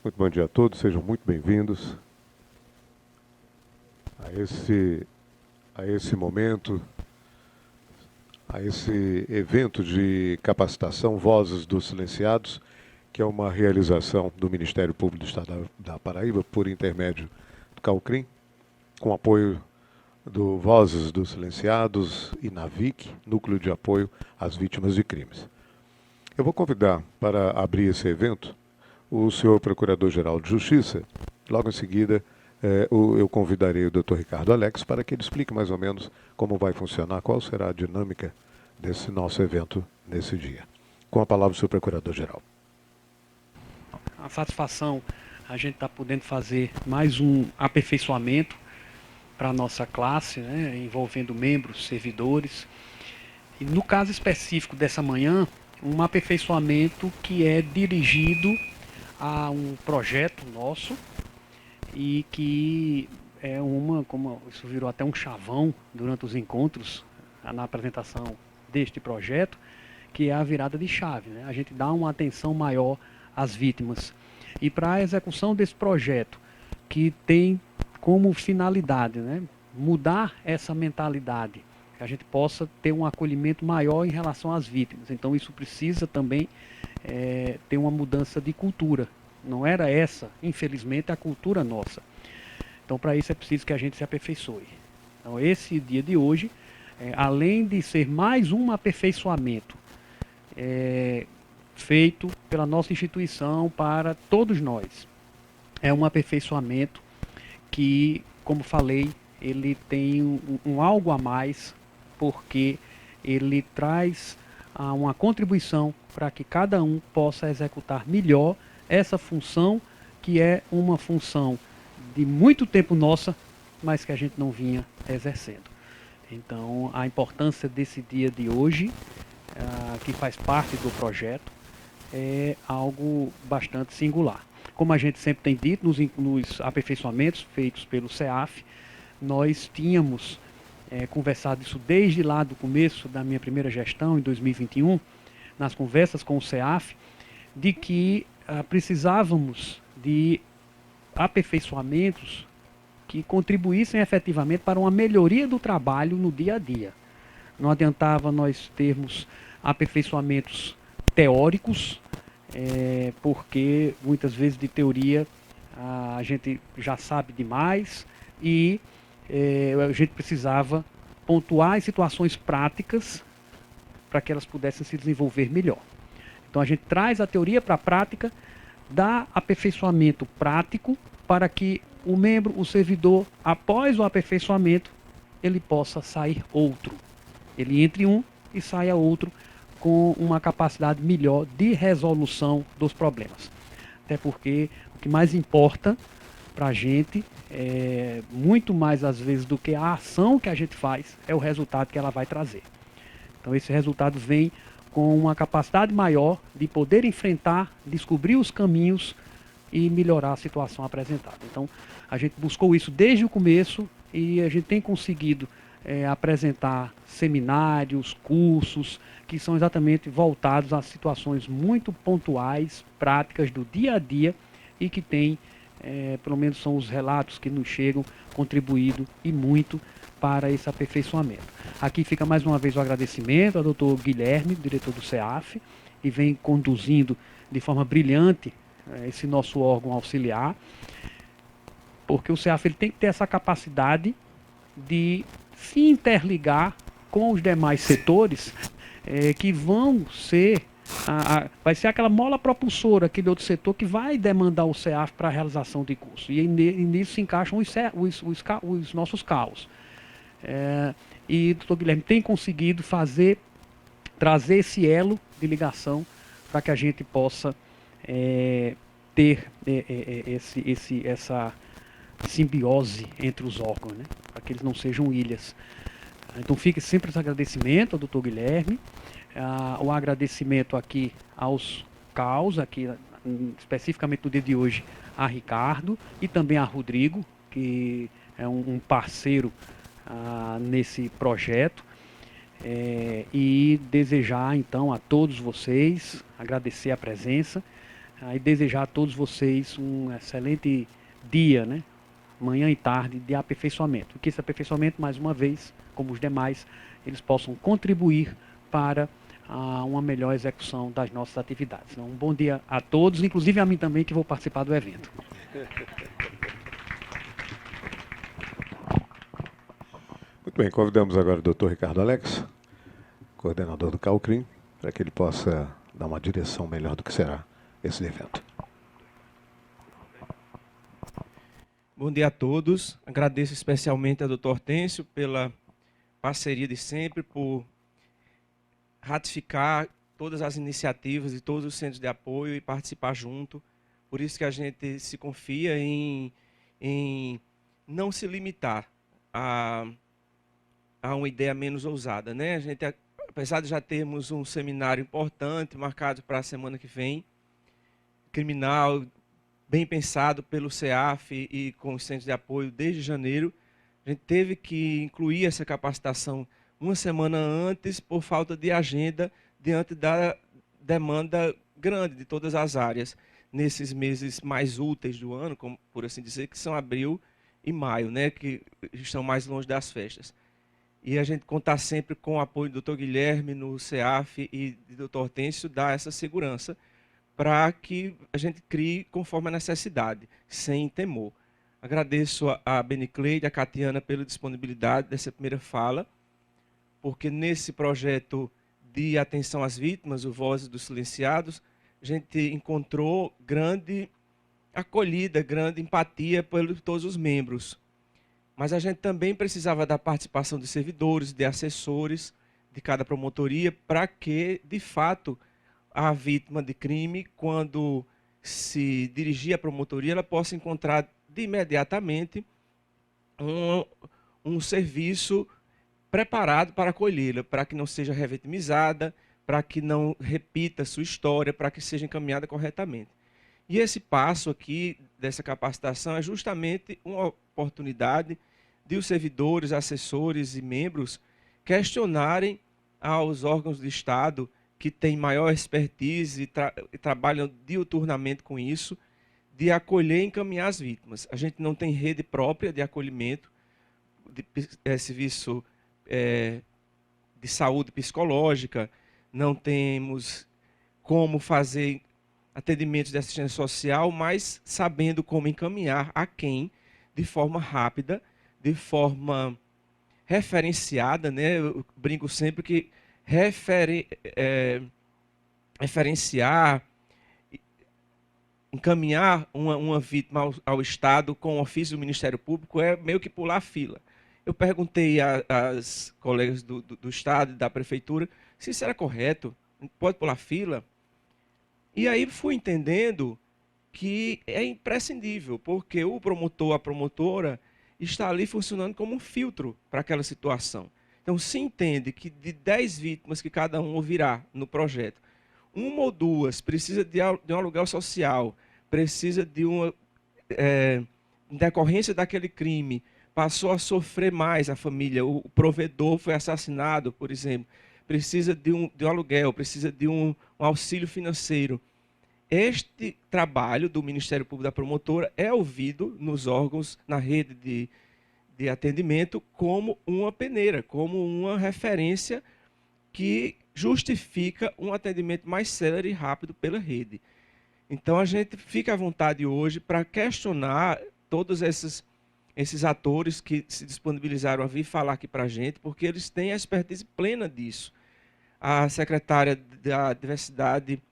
Muito bom dia a todos, sejam muito bem-vindos a esse momento, a esse evento de capacitação Vozes dos Silenciados, que é uma realização do Ministério Público do Estado da Paraíba, por intermédio do CAUCRIM, com apoio do Vozes dos Silenciados e NAVIC, Núcleo de Apoio às Vítimas de Crimes. Eu vou convidar para abrir esse evento o senhor Procurador-Geral de Justiça. Logo em seguida, eu convidarei o Dr. Ricardo Alex para que ele explique mais ou menos como vai funcionar, qual será a dinâmica desse nosso evento nesse dia. Com a palavra, o senhor Procurador-Geral. A satisfação a gente está podendo fazer mais um aperfeiçoamento para a nossa classe, né, envolvendo membros, servidores. E no caso específico dessa manhã, um aperfeiçoamento que é dirigido a um projeto nosso e que é como isso virou até um chavão durante os encontros, na apresentação deste projeto, que é a virada de chave, né? A gente dá uma atenção maior às vítimas. E para a execução desse projeto, que tem como finalidade, né, mudar essa mentalidade, que a gente possa ter um acolhimento maior em relação às vítimas. Então isso precisa também ter uma mudança de cultura. Não era essa, infelizmente, a cultura nossa. Então para isso é preciso que a gente se aperfeiçoe. Então esse dia de hoje, além de ser mais um aperfeiçoamento feito pela nossa instituição para todos nós, é um aperfeiçoamento que, como falei, ele tem um algo a mais, porque ele traz uma contribuição para que cada um possa executar melhor essa função, que é uma função de muito tempo nossa, mas que a gente não vinha exercendo. Então, a importância desse dia de hoje, que faz parte do projeto, é algo bastante singular. Como a gente sempre tem dito, nos aperfeiçoamentos feitos pelo CEAF, nós tínhamos conversado isso desde lá do começo da minha primeira gestão, em 2021, nas conversas com o CEAF, de que precisávamos de aperfeiçoamentos que contribuíssem efetivamente para uma melhoria do trabalho no dia a dia. Não adiantava nós termos aperfeiçoamentos teóricos, porque muitas vezes de teoria a gente já sabe demais e a gente precisava pontuar em situações práticas para que elas pudessem se desenvolver melhor. Então a gente traz a teoria para a prática, dá aperfeiçoamento prático para que o membro, o servidor, após o aperfeiçoamento, ele possa sair outro. Ele entre um e saia outro com uma capacidade melhor de resolução dos problemas. Até porque o que mais importa para a gente, muito mais às vezes do que a ação que a gente faz, é o resultado que ela vai trazer. Então esse resultado vem com uma capacidade maior de poder enfrentar, descobrir os caminhos e melhorar a situação apresentada. Então a gente buscou isso desde o começo e a gente tem conseguido apresentar seminários, cursos, que são exatamente voltados a situações muito pontuais, práticas do dia a dia e que têm, pelo menos são os relatos que nos chegam, contribuído e muito para esse aperfeiçoamento. Aqui fica mais uma vez o agradecimento ao Dr. Guilherme, diretor do CEAF, que vem conduzindo de forma brilhante esse nosso órgão auxiliar, porque o CEAF ele tem que ter essa capacidade de se interligar com os demais setores que vão ser vai ser aquela mola propulsora aqui do outro setor que vai demandar o CEAF para a realização de curso. E nisso se encaixam os nossos CAUs. E o Dr. Guilherme tem conseguido trazer esse elo de ligação para que a gente possa ter essa simbiose entre os órgãos, né? Para que eles não sejam ilhas. Então fica sempre esse agradecimento ao Dr. Guilherme, o agradecimento aqui aos CAUs, aqui especificamente no dia de hoje a Ricardo e também a Rodrigo, que é um parceiro nesse projeto, e desejar então a todos vocês, agradecer a presença, e desejar a todos vocês um excelente dia, né? Manhã e tarde, de aperfeiçoamento. Que esse aperfeiçoamento, mais uma vez, como os demais, eles possam contribuir para uma melhor execução das nossas atividades. Então, um bom dia a todos, inclusive a mim também, que vou participar do evento. Muito bem, convidamos agora o Dr. Ricardo Alex, coordenador do CAUCRIM, para que ele possa dar uma direção melhor do que será esse evento. Bom dia a todos. Agradeço especialmente ao Dr. Hortêncio pela parceria de sempre, por ratificar todas as iniciativas de todos os centros de apoio e participar junto. Por isso que a gente se confia em não se limitar a uma ideia menos ousada, né? A gente, apesar de já termos um seminário importante marcado para a semana que vem, criminal, bem pensado pelo CEAF e com os centros de apoio desde janeiro, a gente teve que incluir essa capacitação uma semana antes por falta de agenda diante da demanda grande de todas as áreas nesses meses mais úteis do ano, como por assim dizer, que são abril e maio, né, que estão mais longe das festas. E a gente contar sempre com o apoio do Dr. Guilherme no CEAF e do Dr. Hortêncio, dar essa segurança para que a gente crie conforme a necessidade, sem temor. Agradeço a Benicleide, a Catiana, pela disponibilidade dessa primeira fala, porque nesse projeto de atenção às vítimas, o Vozes dos Silenciados, a gente encontrou grande acolhida, grande empatia por todos os membros. Mas a gente também precisava da participação de servidores, de assessores de cada promotoria, para que, de fato, a vítima de crime, quando se dirigir à promotoria, ela possa encontrar de imediatamente um serviço preparado para acolhê-la, para que não seja revitimizada, para que não repita sua história, para que seja encaminhada corretamente. E esse passo aqui, dessa capacitação, é justamente uma oportunidade de os servidores, assessores e membros questionarem aos órgãos do Estado que têm maior expertise e trabalham diuturnamente com isso, de acolher e encaminhar as vítimas. A gente não tem rede própria de acolhimento, de serviço de saúde psicológica, não temos como fazer atendimentos de assistência social, mas sabendo como encaminhar a quem, de forma rápida, de forma referenciada, né? Eu brinco sempre que referenciar, encaminhar uma vítima ao Estado com o ofício do Ministério Público é meio que pular a fila. Eu perguntei às colegas do Estado e da Prefeitura se isso era correto, pode pular fila. E aí fui entendendo que é imprescindível, porque o promotor, a promotora, está ali funcionando como um filtro para aquela situação. Então, se entende que de 10 vítimas que cada um ouvirá no projeto, uma ou duas precisa de um aluguel social, precisa de uma em decorrência daquele crime, passou a sofrer mais a família, o provedor foi assassinado, por exemplo, precisa de um aluguel, precisa de um auxílio financeiro. Este trabalho do Ministério Público da Promotora é ouvido nos órgãos, na rede de atendimento, como uma peneira, como uma referência que justifica um atendimento mais célere e rápido pela rede. Então, a gente fica à vontade hoje para questionar todos esses atores que se disponibilizaram a vir falar aqui para a gente, porque eles têm a expertise plena disso. A secretária da Diversidade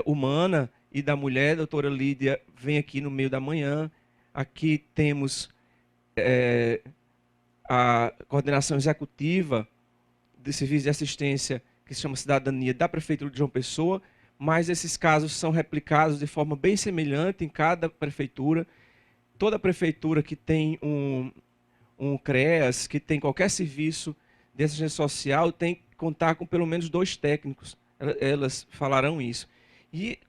Humana e da Mulher, a doutora Lídia, vem aqui no meio da manhã. Aqui temos a coordenação executiva de serviço de assistência, que se chama Cidadania, da Prefeitura de João Pessoa, mas esses casos são replicados de forma bem semelhante em cada prefeitura. Toda prefeitura que tem um CREAS, que tem qualquer serviço de assistência social, tem que contar com pelo menos 2 técnicos. Elas falarão isso. E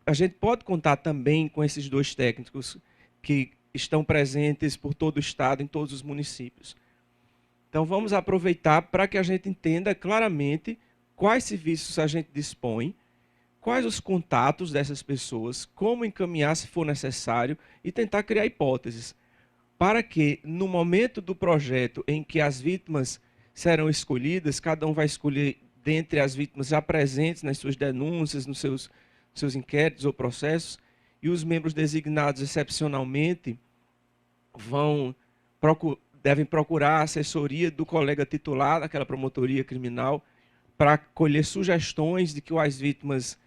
a gente pode contar também com esses 2 técnicos que estão presentes por todo o Estado, em todos os municípios. Então, vamos aproveitar para que a gente entenda claramente quais serviços a gente dispõe, quais os contatos dessas pessoas, como encaminhar se for necessário e tentar criar hipóteses, para que no momento do projeto em que as vítimas serão escolhidas, cada um vai escolher dentre as vítimas já presentes nas suas denúncias, nos seus inquéritos ou processos, e os membros designados excepcionalmente devem procurar a assessoria do colega titular daquela promotoria criminal para colher sugestões de que as vítimas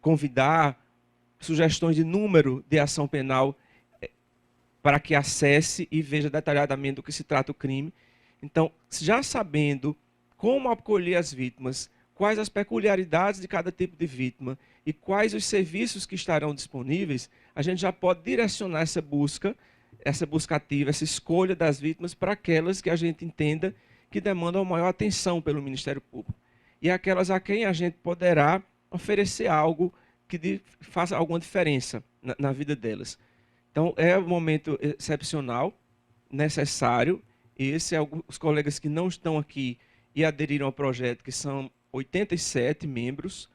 convidar, sugestões de número de ação penal para que acesse e veja detalhadamente do que se trata o crime. Então, já sabendo como acolher as vítimas, quais as peculiaridades de cada tipo de vítima e quais os serviços que estarão disponíveis, a gente já pode direcionar essa busca ativa, essa escolha das vítimas para aquelas que a gente entenda que demandam maior atenção pelo Ministério Público. E aquelas a quem a gente poderá oferecer algo que faça alguma diferença na vida delas. Então, é um momento excepcional, necessário, e os colegas que não estão aqui e aderiram ao projeto, que são 87 membros.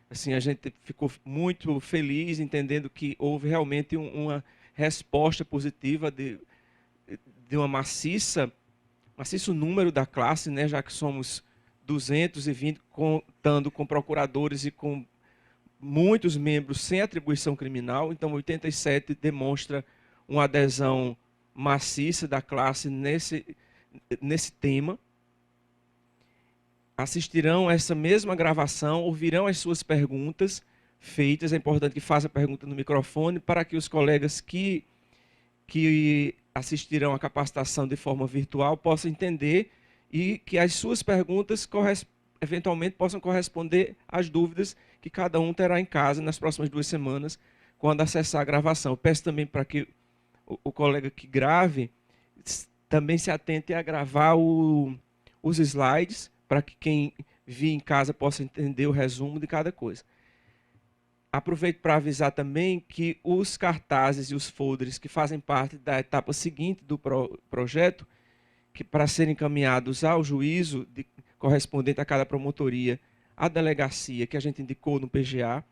Assim, a gente ficou muito feliz entendendo que houve realmente uma resposta positiva de uma maciço número da classe, né, já que somos 220, contando com procuradores e com muitos membros sem atribuição criminal. Então, 87 demonstra uma adesão maciça da classe nesse tema. Assistirão a essa mesma gravação, ouvirão as suas perguntas feitas. É importante que faça a pergunta no microfone para que os colegas que assistirão à capacitação de forma virtual possam entender e que as suas perguntas eventualmente possam corresponder às dúvidas que cada um terá em casa nas próximas 2 semanas, quando acessar a gravação. Eu peço também para que o colega que grave também se atente a gravar os slides, para que quem vir em casa possa entender o resumo de cada coisa. Aproveito para avisar também que os cartazes e os folders que fazem parte da etapa seguinte do projeto, que para serem encaminhados ao juízo correspondente a cada promotoria, a delegacia que a gente indicou no PGA,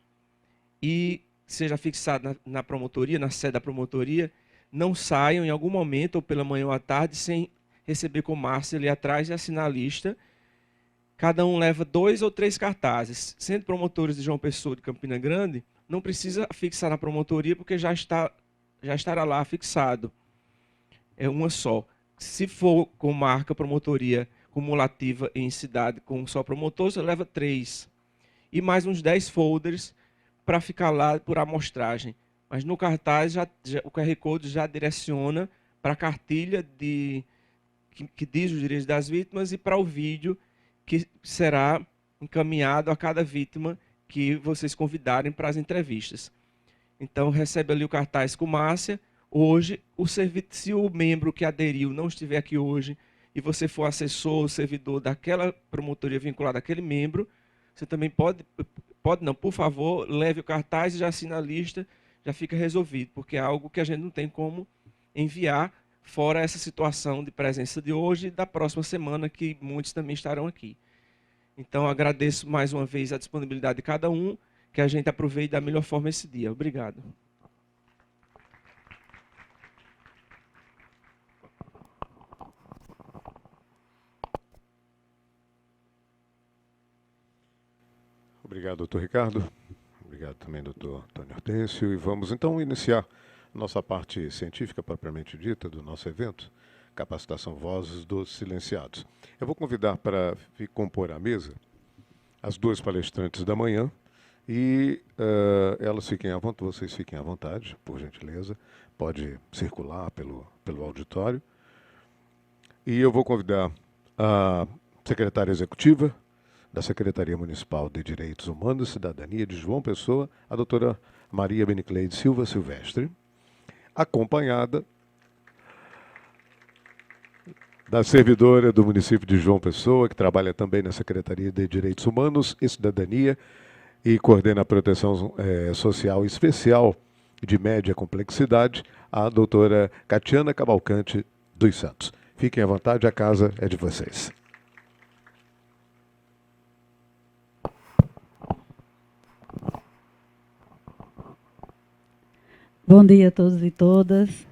e seja fixado na promotoria, na sede da promotoria, não saiam em algum momento, ou pela manhã ou à tarde, sem receber com Márcia ali atrás e assinar a lista. Cada um leva 2 ou 3 cartazes. Sendo promotores de João Pessoa de Campina Grande, não precisa fixar na promotoria, porque já estará lá fixado. É uma só. Se for com marca promotoria cumulativa em cidade com um só promotor, você leva 3. E mais uns 10 folders para ficar lá por amostragem. Mas no cartaz, o QR Code já direciona para a cartilha que diz os direitos das vítimas e para o vídeo que será encaminhado a cada vítima que vocês convidarem para as entrevistas. Então, recebe ali o cartaz com Márcia. Hoje, se o membro que aderiu não estiver aqui hoje e você for assessor ou servidor daquela promotoria vinculada àquele membro, você também por favor, leve o cartaz e já assina a lista, já fica resolvido, porque é algo que a gente não tem como enviar, fora essa situação de presença de hoje e da próxima semana, que muitos também estarão aqui. Então, agradeço mais uma vez a disponibilidade de cada um, que a gente aproveite da melhor forma esse dia. Obrigado. Obrigado, doutor Ricardo. Obrigado também, doutor Antônio Hortêncio. E vamos então iniciar nossa parte científica propriamente dita do nosso evento, Capacitação Vozes dos Silenciados. Eu vou convidar para compor a mesa as 2 palestrantes da manhã e vocês fiquem à vontade, por gentileza. Pode circular pelo auditório. E eu vou convidar a secretária executiva da Secretaria Municipal de Direitos Humanos e Cidadania de João Pessoa, a doutora Maria Benicleide Silva Silvestre, acompanhada da servidora do município de João Pessoa, que trabalha também na Secretaria de Direitos Humanos e Cidadania e coordena a proteção social especial de média complexidade, a doutora Catiana Cavalcante dos Santos. Fiquem à vontade, a casa é de vocês. Bom dia a todos e todas.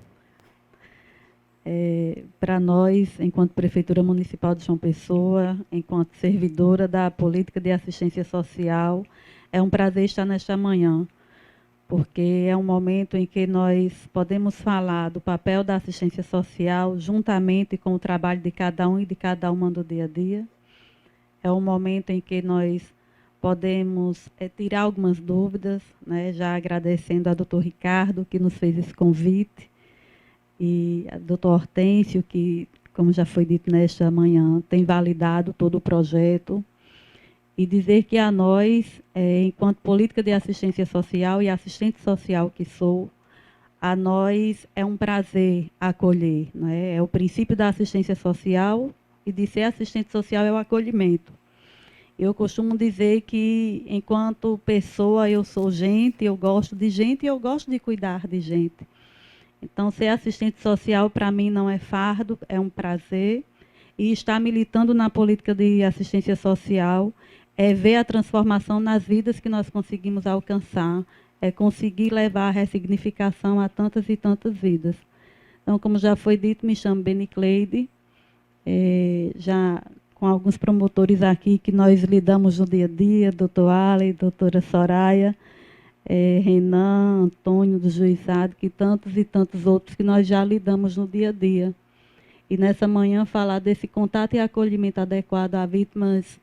Para nós, enquanto Prefeitura Municipal de João Pessoa, enquanto servidora da Política de Assistência Social, é um prazer estar nesta manhã, porque é um momento em que nós podemos falar do papel da assistência social juntamente com o trabalho de cada um e de cada uma do dia a dia. É um momento em que nós podemos tirar algumas dúvidas, né, já agradecendo ao doutor Ricardo, que nos fez esse convite, e ao doutor Hortêncio, que, como já foi dito nesta manhã, tem validado todo o projeto, e dizer que a nós, enquanto política de assistência social e assistente social que sou, a nós é um prazer acolher, né? É o princípio da assistência social, e de ser assistente social é o acolhimento. Eu costumo dizer que, enquanto pessoa, eu sou gente, eu gosto de gente e eu gosto de cuidar de gente. Então, ser assistente social, para mim, não é fardo, é um prazer. E estar militando na política de assistência social é ver a transformação nas vidas que nós conseguimos alcançar, é conseguir levar a ressignificação a tantas e tantas vidas. Então, como já foi dito, me chamo Benicleide, já com alguns promotores aqui que nós lidamos no dia a dia, doutor Ale, doutora Soraya, Renan, Antônio do Juizado, que tantos e tantos outros que nós já lidamos no dia a dia. E nessa manhã falar desse contato e acolhimento adequado a vítimas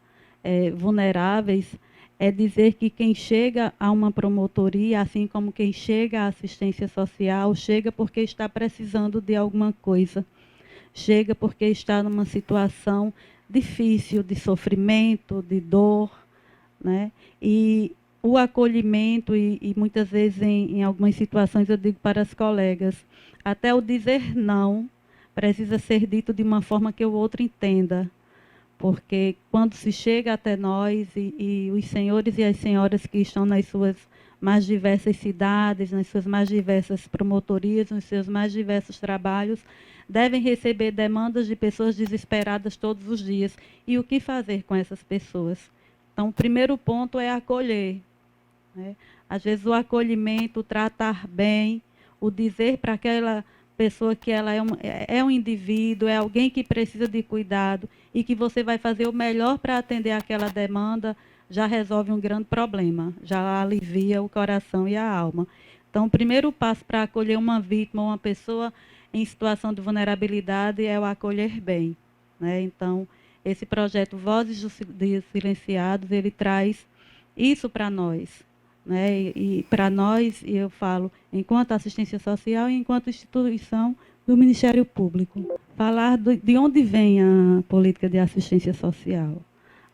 vulneráveis é dizer que quem chega a uma promotoria, assim como quem chega à assistência social, chega porque está precisando de alguma coisa. Chega porque está numa situação difícil, de sofrimento, de dor, né? E o acolhimento, e muitas vezes em algumas situações eu digo para as colegas, até o dizer não precisa ser dito de uma forma que o outro entenda, porque quando se chega até nós, e os senhores e as senhoras que estão nas suas mais diversas cidades, nas suas mais diversas promotorias, nos seus mais diversos trabalhos, devem receber demandas de pessoas desesperadas todos os dias. E o que fazer com essas pessoas? Então, o primeiro ponto é acolher, né? Às vezes o acolhimento, o tratar bem, o dizer para aquela pessoa que ela é um indivíduo, é alguém que precisa de cuidado e que você vai fazer o melhor para atender aquela demanda, já resolve um grande problema, já alivia o coração e a alma. Então, o primeiro passo para acolher uma vítima, uma pessoa em situação de vulnerabilidade, é o acolher bem, né? Então, esse projeto Vozes dos Silenciados, ele traz isso para nós, né? E para nós, e eu falo, enquanto assistência social e enquanto instituição do Ministério Público, falar de onde vem a política de assistência social.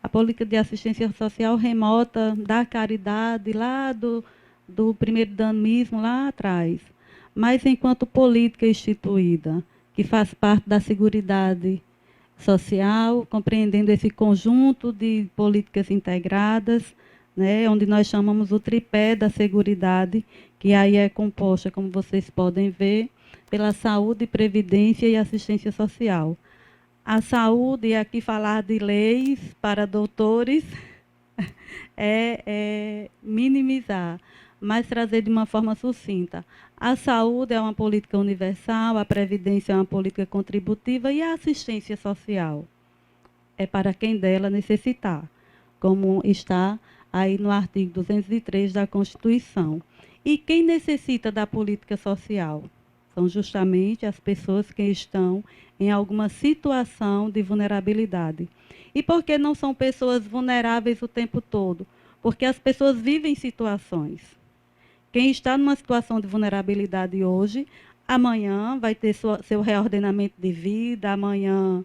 A política de assistência social remota da caridade, lá do primeiro damismo, lá atrás. Mas, enquanto política instituída, que faz parte da Seguridade Social, compreendendo esse conjunto de políticas integradas, né, onde nós chamamos o tripé da seguridade, que aí é composta, como vocês podem ver, pela saúde, previdência e assistência social. A saúde, aqui falar de leis para doutores, é minimizar, mas trazer de uma forma sucinta. A saúde é uma política universal, a previdência é uma política contributiva e a assistência social é para quem dela necessitar, como está aí no artigo 203 da Constituição. E quem necessita da política social? São justamente as pessoas que estão em alguma situação de vulnerabilidade. E por que não são pessoas vulneráveis o tempo todo? Porque as pessoas vivem situações. Quem está numa situação de vulnerabilidade hoje, amanhã vai ter seu reordenamento de vida, amanhã,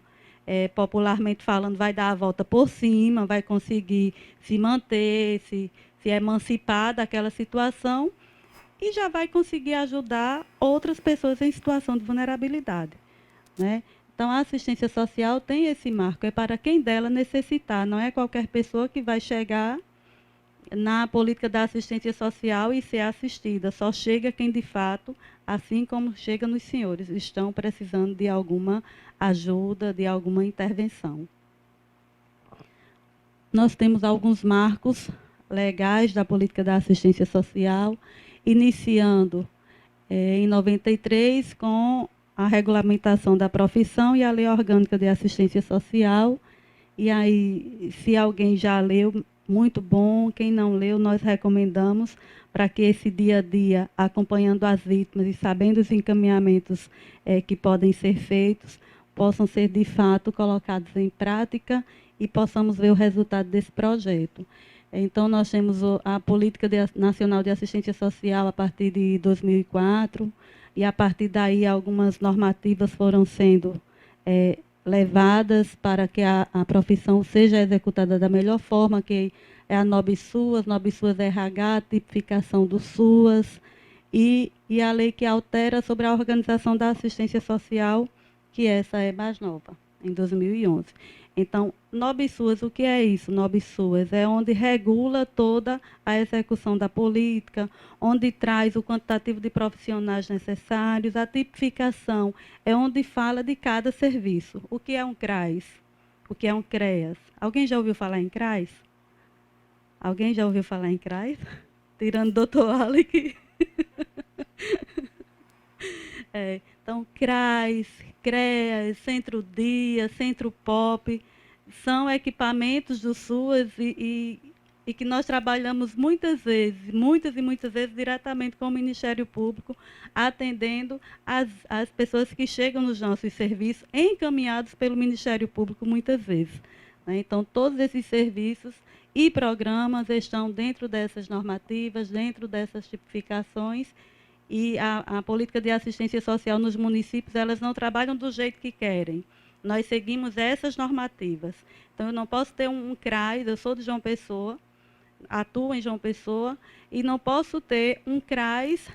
popularmente falando, vai dar a volta por cima, vai conseguir se manter, se emancipar daquela situação e já vai conseguir ajudar outras pessoas em situação de vulnerabilidade, né? Então, a assistência social tem esse marco, é para quem dela necessitar, não é qualquer pessoa que vai chegar na política da assistência social e ser assistida. Só chega quem, de fato, assim como chega nos senhores, estão precisando de alguma ajuda, de alguma intervenção. Nós temos alguns marcos legais da política da assistência social, iniciando em 93, com a regulamentação da profissão e a Lei Orgânica de Assistência Social. E aí, se alguém já leu, muito bom. Quem não leu, nós recomendamos para que esse dia a dia, acompanhando as vítimas e sabendo os encaminhamentos que podem ser feitos, possam ser, de fato, colocados em prática e possamos ver o resultado desse projeto. Então, nós temos a Política Nacional de Assistência Social a partir de 2004, e a partir daí algumas normativas foram sendo levadas para que a profissão seja executada da melhor forma, que é a NOBSUAS RH, a tipificação do SUAS, e a lei que altera sobre a organização da assistência social, que essa é mais nova, em 2011. Então, NOBSUAS, o que é isso? NOBSUAS é onde regula toda a execução da política, onde traz o quantitativo de profissionais necessários. A tipificação é onde fala de cada serviço. O que é um CRAS? O que é um CREAS? Alguém já ouviu falar em CRAS? Alguém já ouviu falar em CRAS? Tirando o doutor Alec. Então, CRAS, CREAS, Centro-Dia, Centro-Pop, são equipamentos do SUAS e que nós trabalhamos muitas e muitas vezes, diretamente com o Ministério Público, atendendo as pessoas que chegam nos nossos serviços, encaminhados pelo Ministério Público muitas vezes. Então, todos esses serviços e programas estão dentro dessas normativas, dentro dessas tipificações. E a política de assistência social nos municípios, elas não trabalham do jeito que querem. Nós seguimos essas normativas. Então, eu não posso ter um CRAS, eu sou de João Pessoa, atuo em João Pessoa, e não posso ter um CRAS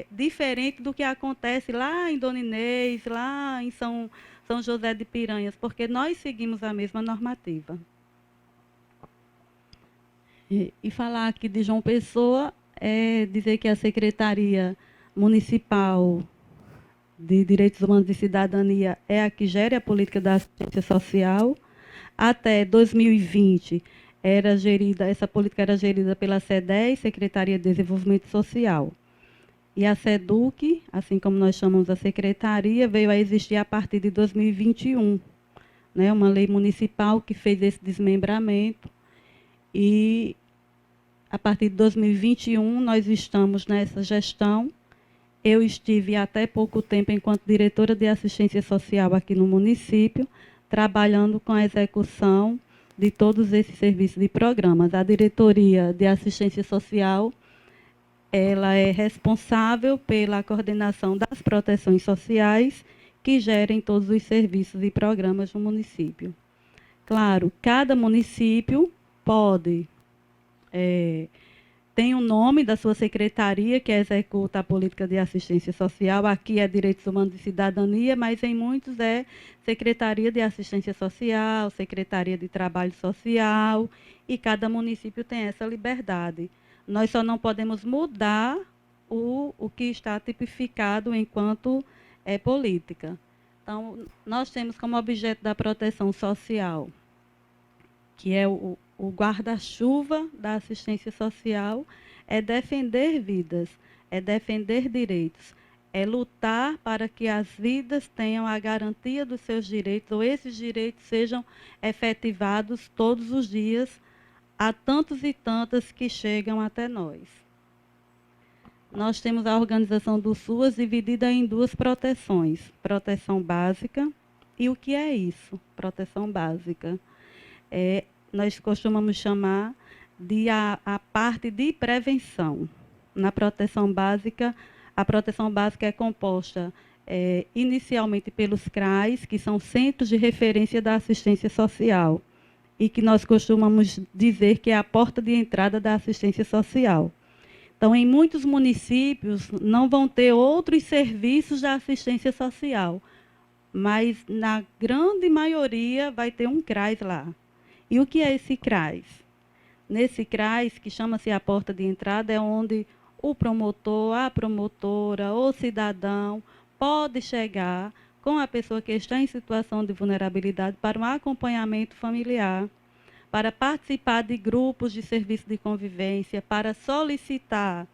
diferente do que acontece lá em Dona Inês, lá em São José de Piranhas, porque nós seguimos a mesma normativa. E falar aqui de João Pessoa é dizer que a Secretaria Municipal de Direitos Humanos e Cidadania é a que gere a política da assistência social. Até 2020, essa política era gerida pela SEDES, Secretaria de Desenvolvimento Social. E a SEDUC, assim como nós chamamos a secretaria, veio a existir a partir de 2021, né, uma lei municipal que fez esse desmembramento. E a partir de 2021, nós estamos nessa gestão. Eu estive até pouco tempo enquanto diretora de assistência social aqui no município, trabalhando com a execução de todos esses serviços e programas. A diretoria de assistência social, ela é responsável pela coordenação das proteções sociais que gerem todos os serviços e programas no município. Claro, cada município pode... tem o nome da sua secretaria, que executa a política de assistência social. Aqui é Direitos Humanos e Cidadania, mas em muitos é Secretaria de Assistência Social, Secretaria de Trabalho Social, e cada município tem essa liberdade. Nós só não podemos mudar o que está tipificado enquanto política. Então, nós temos como objeto da proteção social, que é o guarda-chuva da assistência social, é defender vidas, é defender direitos, é lutar para que as vidas tenham a garantia dos seus direitos, ou esses direitos sejam efetivados todos os dias, a tantos e tantas que chegam até nós. Nós temos a organização do SUAS dividida em duas proteções, proteção básica. E o que é isso, proteção básica? Nós costumamos chamar de a parte de prevenção. Na proteção básica, a proteção básica é composta inicialmente pelos CRAs, que são Centros de Referência da Assistência Social, e que nós costumamos dizer que é a porta de entrada da assistência social. Então, em muitos municípios, não vão ter outros serviços da assistência social, mas, na grande maioria, vai ter um CRAS lá. E o que é esse CRAS? Nesse CRAS, que chama-se a porta de entrada, é onde o promotor, a promotora, o cidadão pode chegar com a pessoa que está em situação de vulnerabilidade para um acompanhamento familiar, para participar de grupos de serviço de convivência, para solicitar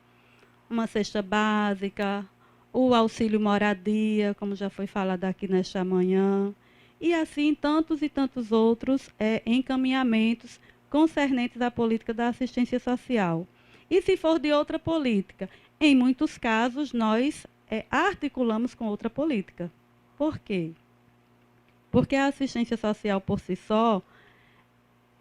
uma cesta básica, o auxílio moradia, como já foi falado aqui nesta manhã, e assim tantos e tantos outros encaminhamentos concernentes à política da assistência social. E se for de outra política, em muitos casos nós articulamos com outra política. Por quê? Porque a assistência social por si só,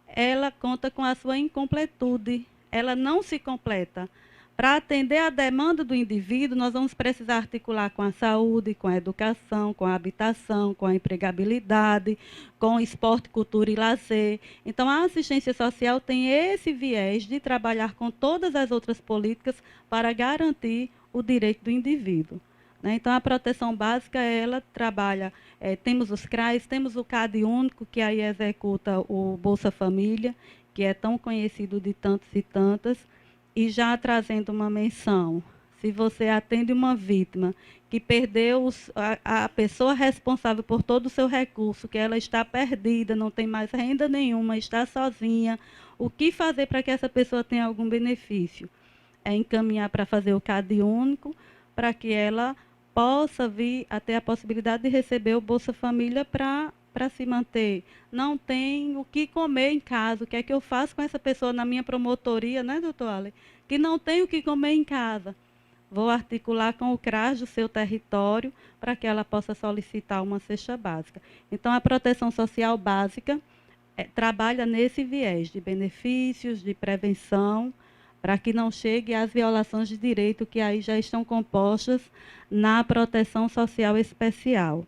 ela conta com a sua incompletude, ela não se completa. Para atender a demanda do indivíduo, nós vamos precisar articular com a saúde, com a educação, com a habitação, com a empregabilidade, com esporte, cultura e lazer. Então, a assistência social tem esse viés de trabalhar com todas as outras políticas para garantir o direito do indivíduo. Então, a proteção básica, ela trabalha, temos os CRAs, temos o CAD único, que aí executa o Bolsa Família, que é tão conhecido de tantos e tantas, e já trazendo uma menção, se você atende uma vítima que perdeu a pessoa responsável por todo o seu recurso, que ela está perdida, não tem mais renda nenhuma, está sozinha, o que fazer para que essa pessoa tenha algum benefício? É encaminhar para fazer o CAD único, para que ela possa vir a ter a possibilidade de receber o Bolsa Família para se manter. Não tem o que comer em casa. O que é que eu faço com essa pessoa na minha promotoria, né, doutor Ale? Que não tem o que comer em casa. Vou articular com o CRAS do seu território para que ela possa solicitar uma cesta básica. Então, a proteção social básica trabalha nesse viés de benefícios, de prevenção, para que não chegue às violações de direito que aí já estão compostas na proteção social especial,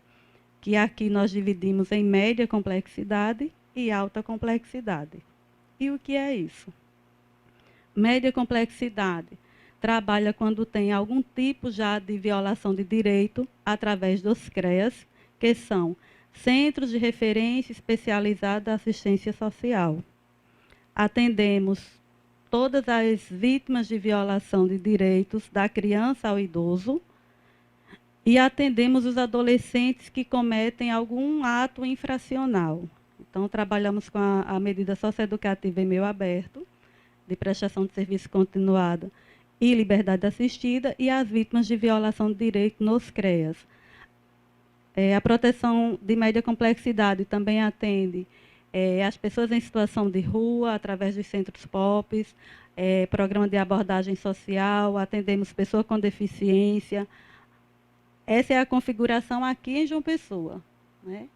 que aqui nós dividimos em média complexidade e alta complexidade. E o que é isso? Média complexidade trabalha quando tem algum tipo já de violação de direito através dos CREAS, que são Centros de Referência Especializada da Assistência Social. Atendemos todas as vítimas de violação de direitos, da criança ao idoso, e atendemos os adolescentes que cometem algum ato infracional. Então, trabalhamos com a medida socioeducativa em meio aberto, de prestação de serviço continuada e liberdade assistida, e as vítimas de violação de direito nos CREAS. A proteção de média complexidade também atende as pessoas em situação de rua, através dos centros POPs, programa de abordagem social, atendemos pessoas com deficiência. Essa é a configuração aqui em João Pessoa, né?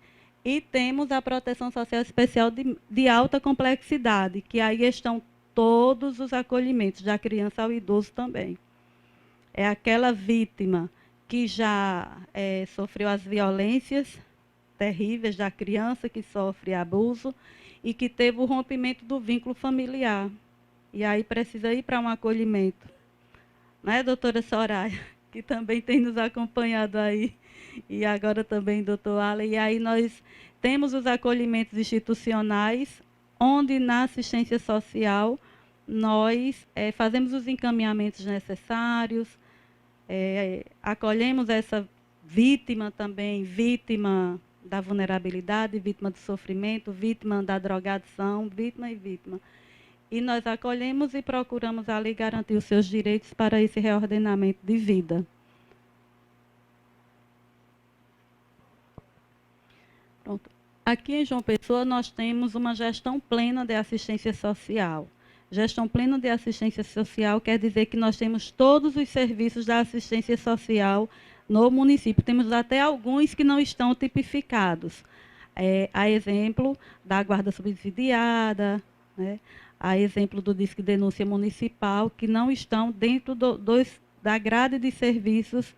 E temos a proteção social especial de alta complexidade, que aí estão todos os acolhimentos, da criança ao idoso também. É aquela vítima que já sofreu as violências terríveis da criança, que sofre abuso e que teve o rompimento do vínculo familiar. E aí precisa ir para um acolhimento. Né, doutora Soraya, que também tem nos acompanhado aí, e agora também doutor Ale. E aí nós temos os acolhimentos institucionais, onde na assistência social nós fazemos os encaminhamentos necessários, acolhemos essa vítima também, vítima da vulnerabilidade, vítima do sofrimento, vítima da drogadição, vítima e vítima. E nós acolhemos e procuramos ali garantir os seus direitos para esse reordenamento de vida. Pronto. Aqui em João Pessoa nós temos uma gestão plena de assistência social. Gestão plena de assistência social quer dizer que nós temos todos os serviços da assistência social no município. Temos até alguns que não estão tipificados. A exemplo da guarda subsidiada, né? A exemplo do Disque Denúncia Municipal, que não estão dentro da grade de serviços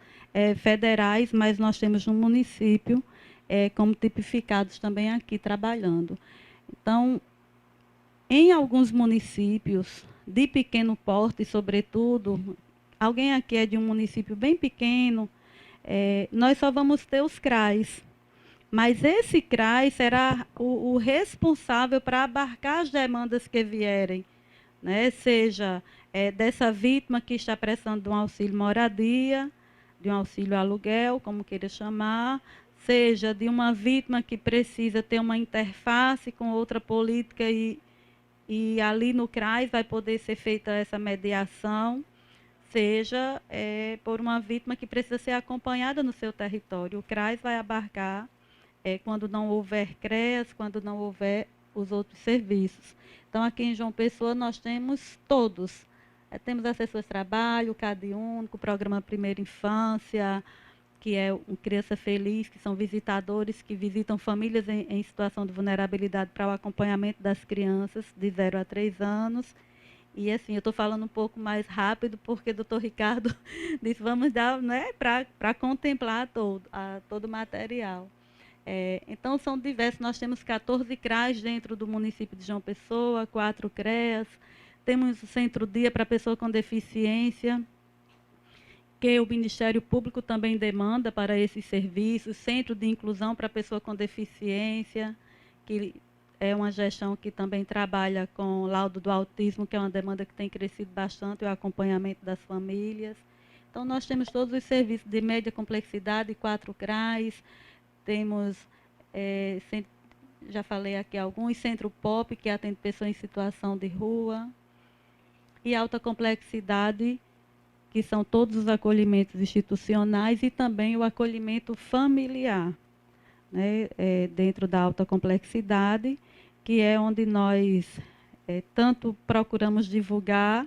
federais, mas nós temos no município como tipificados também aqui trabalhando. Então, em alguns municípios de pequeno porte, sobretudo, alguém aqui é de um município bem pequeno, nós só vamos ter os CRAs. Mas esse CRAS será o responsável para abarcar as demandas que vierem, né? Seja dessa vítima que está precisando de um auxílio moradia, de um auxílio aluguel, como queira chamar, seja de uma vítima que precisa ter uma interface com outra política e ali no CRAS vai poder ser feita essa mediação, seja por uma vítima que precisa ser acompanhada no seu território. O CRAS vai abarcar quando não houver CREAS, quando não houver os outros serviços. Então, aqui em João Pessoa, nós temos todos. Temos assessores de trabalho, o CAD Único, o Programa Primeira Infância, que é um Criança Feliz, que são visitadores que visitam famílias em situação de vulnerabilidade para o acompanhamento das crianças de 0 a 3 anos. E assim, eu estou falando um pouco mais rápido, porque o doutor Ricardo disse, vamos dar, né, para contemplar todo o material. Então, são diversos. Nós temos 14 CRAs dentro do município de João Pessoa, 4 CREAS. Temos o Centro-Dia para pessoa com deficiência, que o Ministério Público também demanda para esses serviços. Centro de Inclusão para pessoa com deficiência, que é uma gestão que também trabalha com laudo do autismo, que é uma demanda que tem crescido bastante, o acompanhamento das famílias. Então, nós temos todos os serviços de média complexidade, 4 CRAs. Temos, já falei aqui alguns, Centro Pop, que atende pessoas em situação de rua, e alta complexidade, que são todos os acolhimentos institucionais, e também o acolhimento familiar, né, dentro da alta complexidade, que é onde nós tanto procuramos divulgar,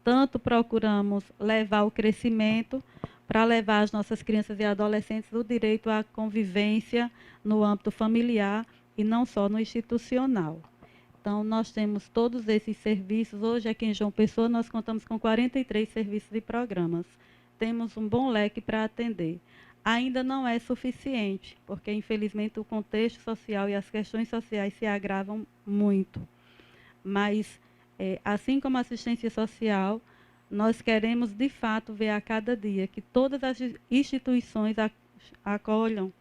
tanto procuramos levar o crescimento, para levar as nossas crianças e adolescentes o direito à convivência no âmbito familiar e não só no institucional. Então, nós temos todos esses serviços. Hoje, aqui em João Pessoa, nós contamos com 43 serviços e programas. Temos um bom leque para atender. Ainda não é suficiente, porque, infelizmente, o contexto social e as questões sociais se agravam muito. Mas, assim como a assistência social, nós queremos, de fato, ver a cada dia que todas as instituições acolham,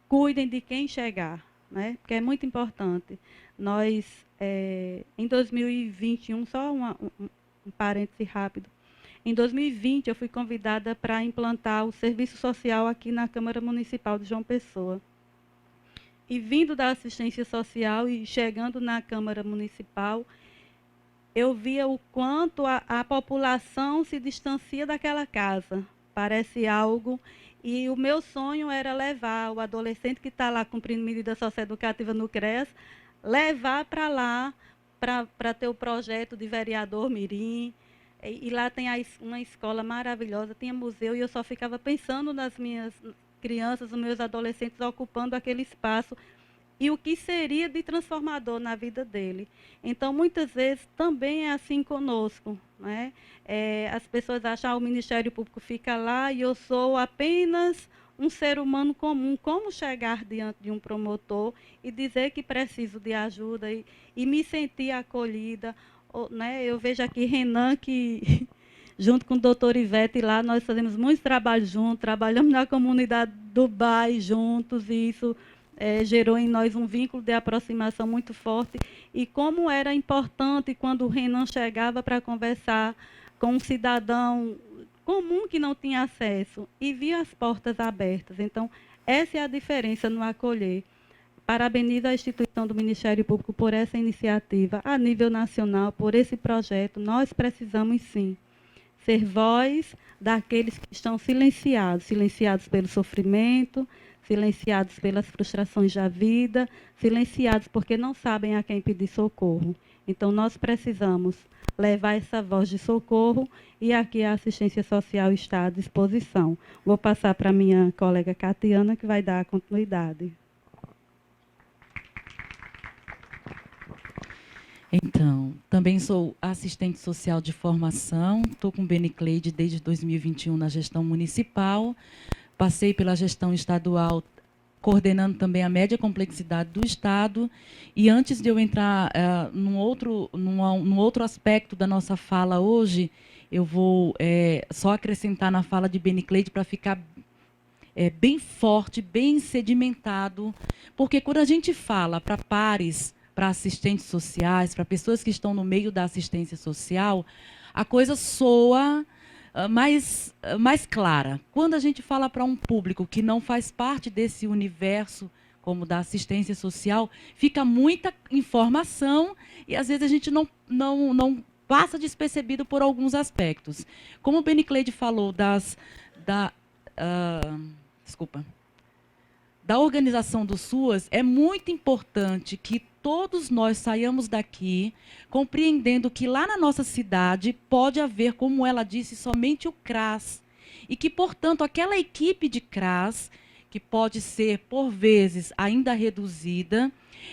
cuidem de quem chegar, né? Porque é muito importante. Nós, em 2021, só um parêntese rápido, em 2020 eu fui convidada para implantar o serviço social aqui na Câmara Municipal de João Pessoa. E vindo da assistência social e chegando na Câmara Municipal, eu via o quanto a população se distancia daquela casa. Parece algo. E o meu sonho era levar o adolescente que está lá cumprindo medida socioeducativa no CREAS, levar para lá, para ter o projeto de vereador Mirim. E lá tem uma escola maravilhosa, tinha museu, e eu só ficava pensando nas minhas crianças, nos meus adolescentes ocupando aquele espaço, e o que seria de transformador na vida dele. Então, muitas vezes, também é assim conosco, né? As pessoas acham que o Ministério Público fica lá e eu sou apenas um ser humano comum. Como chegar diante de um promotor e dizer que preciso de ajuda e me sentir acolhida? Né? Eu vejo aqui Renan, que junto com o doutor Ivete lá, nós fazemos muitos trabalhos juntos, trabalhamos na comunidade do BAI juntos, e isso gerou em nós um vínculo de aproximação muito forte. E como era importante quando o Renan chegava para conversar com um cidadão comum que não tinha acesso e via as portas abertas. Então, essa é a diferença no acolher. Parabenizo a instituição do Ministério Público por essa iniciativa a nível nacional, por esse projeto. Nós precisamos, sim, ser voz daqueles que estão silenciados pelo sofrimento, silenciados pelas frustrações da vida, silenciados porque não sabem a quem pedir socorro. Então, nós precisamos levar essa voz de socorro, e aqui a assistência social está à disposição. Vou passar para a minha colega Catiana, que vai dar a continuidade. Então, também sou assistente social de formação, estou com o Benicleide desde 2021 na gestão municipal, passei pela gestão estadual, coordenando também a média complexidade do Estado. E antes de eu entrar num outro aspecto da nossa fala hoje, eu vou só acrescentar na fala de Benicleide para ficar bem forte, bem sedimentado, porque quando a gente fala para pares, para assistentes sociais, para pessoas que estão no meio da assistência social, a coisa soa mais clara. Quando a gente fala para um público que não faz parte desse universo, como da assistência social, fica muita informação e, às vezes, a gente não passa despercebido por alguns aspectos. Como o Benicleide falou da organização do SUAS, é muito importante que todos nós saiamos daqui compreendendo que lá na nossa cidade pode haver, como ela disse, somente o CRAS. E que, portanto, aquela equipe de CRAS, que pode ser, por vezes, ainda reduzida,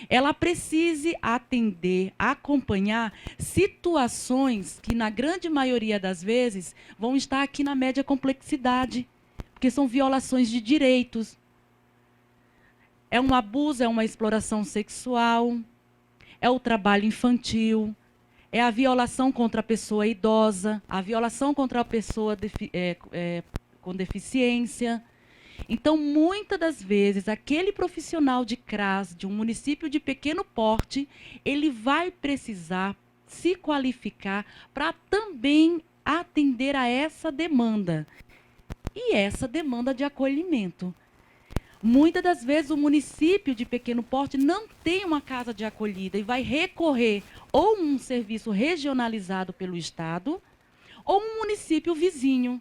ela precise atender, acompanhar situações que, na grande maioria das vezes, vão estar aqui na média complexidade, porque são violações de direitos. É um abuso, é uma exploração sexual, é o trabalho infantil, é a violação contra a pessoa idosa, a violação contra a pessoa com deficiência. Então, muitas das vezes, aquele profissional de CRAS, de um município de pequeno porte, ele vai precisar se qualificar para também atender a essa demanda. E essa demanda de acolhimento. Muitas das vezes o município de pequeno porte não tem uma casa de acolhida e vai recorrer ou um serviço regionalizado pelo Estado ou um município vizinho.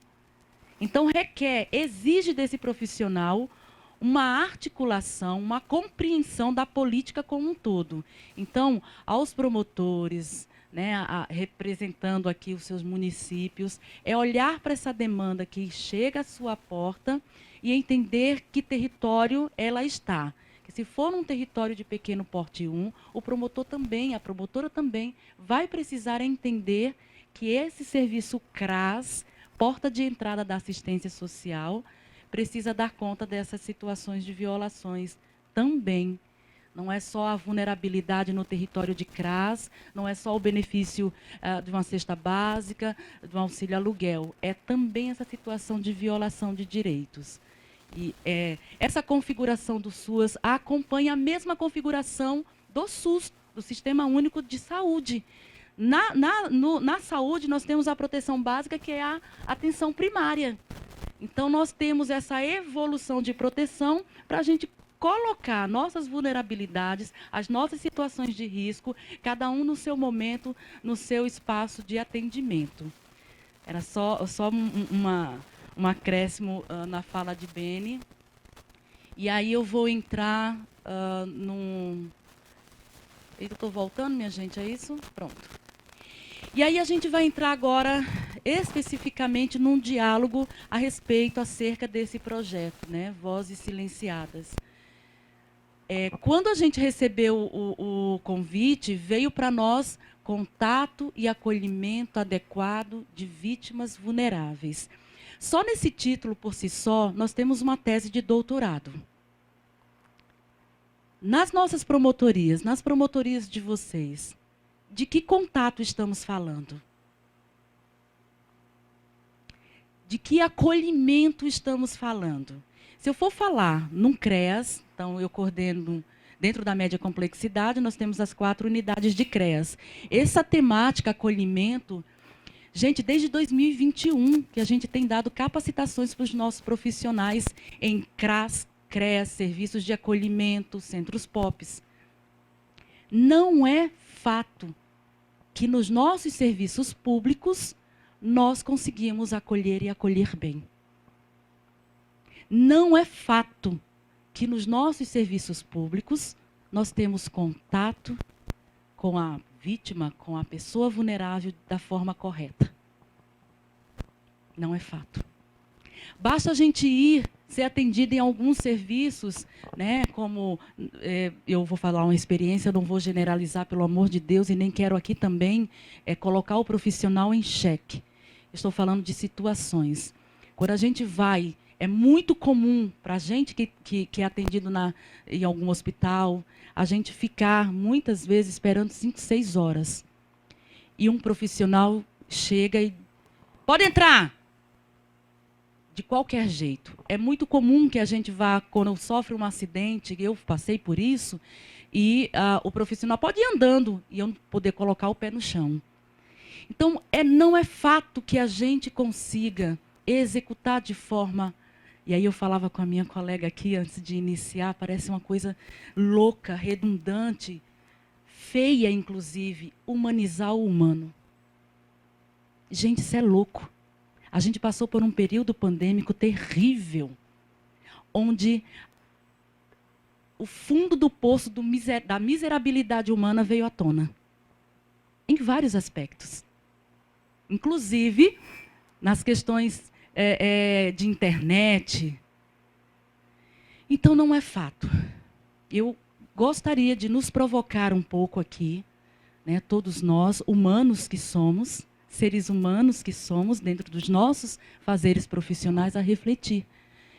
Então exige desse profissional uma articulação, uma compreensão da política como um todo. Então, aos promotores, né, representando aqui os seus municípios, é olhar para essa demanda que chega à sua porta e entender que território ela está. Que se for um território de pequeno porte 1, o promotor também, a promotora também, vai precisar entender que esse serviço CRAS, porta de entrada da assistência social, precisa dar conta dessas situações de violações também. Não é só a vulnerabilidade no território de CRAS, não é só o benefício de uma cesta básica, de um auxílio aluguel. É também essa situação de violação de direitos. E essa configuração do SUAS acompanha a mesma configuração do SUS, do Sistema Único de Saúde. Na saúde, nós temos a proteção básica, que é a atenção primária. Então, nós temos essa evolução de proteção para a gente colocar nossas vulnerabilidades, as nossas situações de risco, cada um no seu momento, no seu espaço de atendimento. Era só um acréscimo na fala de Beni. E aí eu vou entrar num... Eu estou voltando, minha gente, é isso? Pronto. E aí a gente vai entrar agora especificamente num diálogo a respeito acerca desse projeto, né? Vozes Silenciadas. Quando a gente recebeu o convite, veio para nós contato e acolhimento adequado de vítimas vulneráveis. Só nesse título, por si só, nós temos uma tese de doutorado. Nas nossas promotorias, nas promotorias de vocês, de que contato estamos falando? De que acolhimento estamos falando? Se eu for falar num CREAS, então eu coordeno dentro da média complexidade, nós temos as 4 unidades de CREAS. Essa temática, acolhimento, gente, desde 2021, que a gente tem dado capacitações para os nossos profissionais em CRAS, CREAS, serviços de acolhimento, centros POPs. Não é fato que nos nossos serviços públicos nós conseguimos acolher e acolher bem. Não é fato que nos nossos serviços públicos nós temos contato com a vítima, com a pessoa vulnerável da forma correta. Não é fato. Basta a gente ir ser atendido em alguns serviços, né, como eu vou falar uma experiência, não vou generalizar, pelo amor de Deus, e nem quero aqui também colocar o profissional em xeque. Estou falando de situações. Quando a gente vai, é muito comum para a gente que é atendido em algum hospital, a gente ficar, muitas vezes, esperando 5, 6 horas. E um profissional chega e... Pode entrar! De qualquer jeito. É muito comum que a gente vá, quando sofre um acidente, eu passei por isso, e o profissional pode ir andando e eu não poder colocar o pé no chão. Então, não é fato que a gente consiga executar de forma... E aí eu falava com a minha colega aqui, antes de iniciar, parece uma coisa louca, redundante, feia, inclusive, humanizar o humano. Gente, isso é louco. A gente passou por um período pandêmico terrível, onde o fundo do poço da miserabilidade humana veio à tona, em vários aspectos. Inclusive, nas questões de internet. Então, não é fato. Eu gostaria de nos provocar um pouco aqui, né, todos nós, humanos que somos, seres humanos que somos, dentro dos nossos fazeres profissionais, a refletir.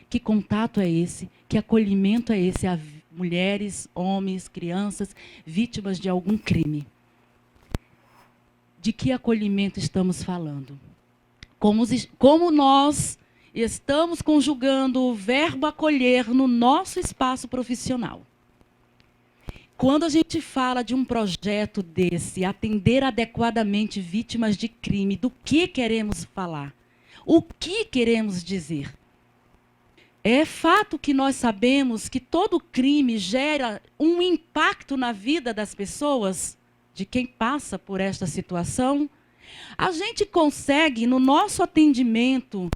Que contato é esse? Que acolhimento é esse a mulheres, homens, crianças, vítimas de algum crime? De que acolhimento estamos falando? Como nós estamos conjugando o verbo acolher no nosso espaço profissional? Quando a gente fala de um projeto desse, atender adequadamente vítimas de crime, do que queremos falar? O que queremos dizer? É fato que nós sabemos que todo crime gera um impacto na vida das pessoas, de quem passa por esta situação. A gente consegue, no nosso atendimento,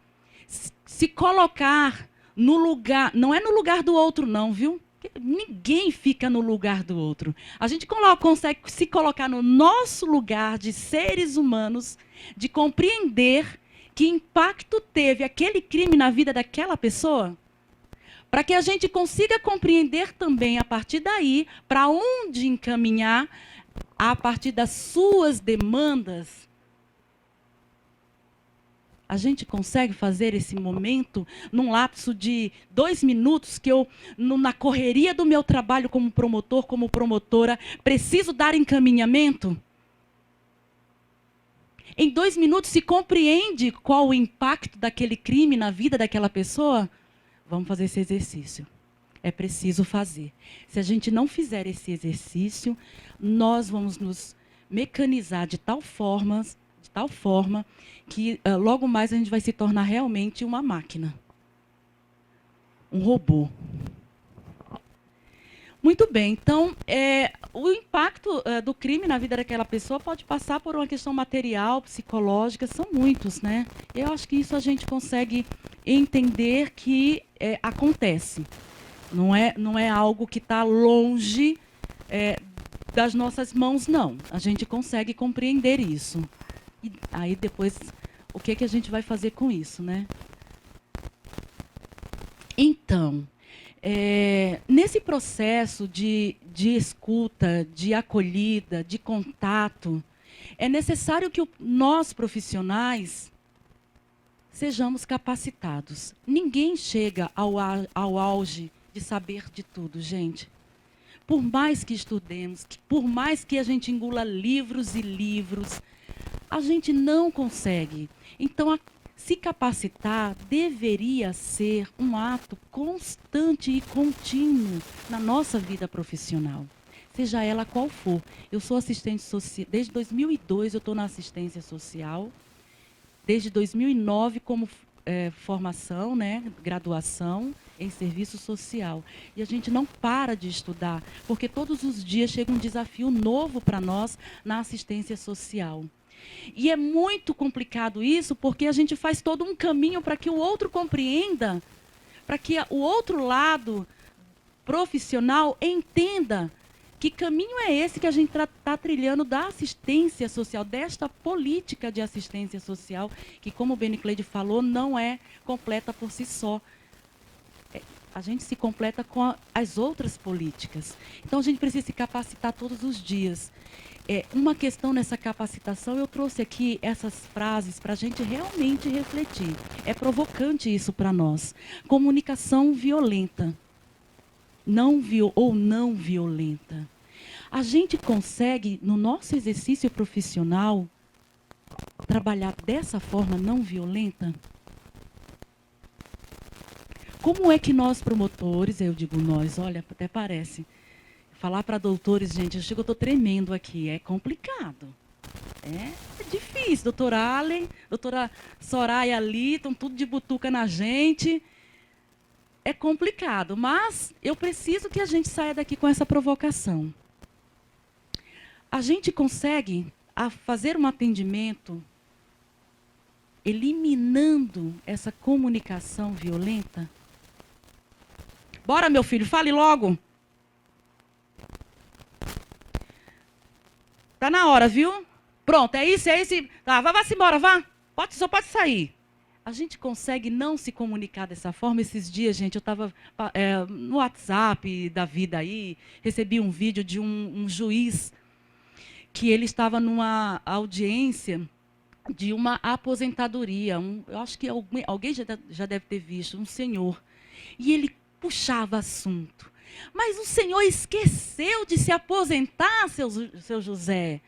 se colocar no lugar, não é no lugar do outro não, viu? Ninguém fica no lugar do outro. A gente consegue se colocar no nosso lugar de seres humanos, de compreender que impacto teve aquele crime na vida daquela pessoa, para que a gente consiga compreender também, a partir daí, para onde encaminhar, a partir das suas demandas. A gente consegue fazer esse momento num lapso de 2 minutos que eu, na correria do meu trabalho como promotor, como promotora, preciso dar encaminhamento? Em 2 minutos se compreende qual o impacto daquele crime na vida daquela pessoa? Vamos fazer esse exercício. É preciso fazer. Se a gente não fizer esse exercício, nós vamos nos mecanizar de tal forma que logo mais a gente vai se tornar realmente uma máquina. Um robô. Muito bem, então, o impacto do crime na vida daquela pessoa pode passar por uma questão material, psicológica, são muitos, né? Eu acho que isso a gente consegue entender que acontece. Não é algo que está longe das nossas mãos, não. A gente consegue compreender isso. E aí depois, o que a gente vai fazer com isso, né? Então, nesse processo de escuta, de acolhida, de contato, é necessário que nós, profissionais, sejamos capacitados. Ninguém chega ao auge de saber de tudo, gente. Por mais que estudemos, por mais que a gente engula livros e livros, a gente não consegue. Então, se capacitar deveria ser um ato constante e contínuo na nossa vida profissional, seja ela qual for. Eu sou assistente social, desde 2002 eu estou na assistência social, desde 2009 como formação, né, graduação em serviço social. E a gente não para de estudar, porque todos os dias chega um desafio novo para nós na assistência social. E é muito complicado isso, porque a gente faz todo um caminho para que o outro compreenda, para que o outro lado profissional entenda que caminho é esse que a gente está trilhando da assistência social, desta política de assistência social, que, como o Benicleide falou, não é completa por si só. A gente se completa com as outras políticas. Então, a gente precisa se capacitar todos os dias. Uma questão nessa capacitação, eu trouxe aqui essas frases para a gente realmente refletir. É provocante isso para nós. Comunicação violenta. Não violenta. A gente consegue, no nosso exercício profissional, trabalhar dessa forma não violenta? Como é que nós, promotores, eu digo nós, olha, até parece, falar para doutores, gente, eu estou tremendo aqui, é complicado. É difícil, doutor Allen, doutora Soraya ali, estão tudo de butuca na gente. É complicado, mas eu preciso que a gente saia daqui com essa provocação. A gente consegue fazer um atendimento eliminando essa comunicação violenta? Bora, meu filho, fale logo. Tá na hora, viu? Pronto, é isso, é isso. Tá, vá-se embora, vá. Só pode sair. A gente consegue não se comunicar dessa forma? Esses dias, gente, eu estava no WhatsApp da vida aí, recebi um vídeo de um juiz que ele estava numa audiência de uma aposentadoria. Eu acho que alguém já deve ter visto, um senhor. E ele puxava assunto. Mas o senhor esqueceu de se aposentar, seu José.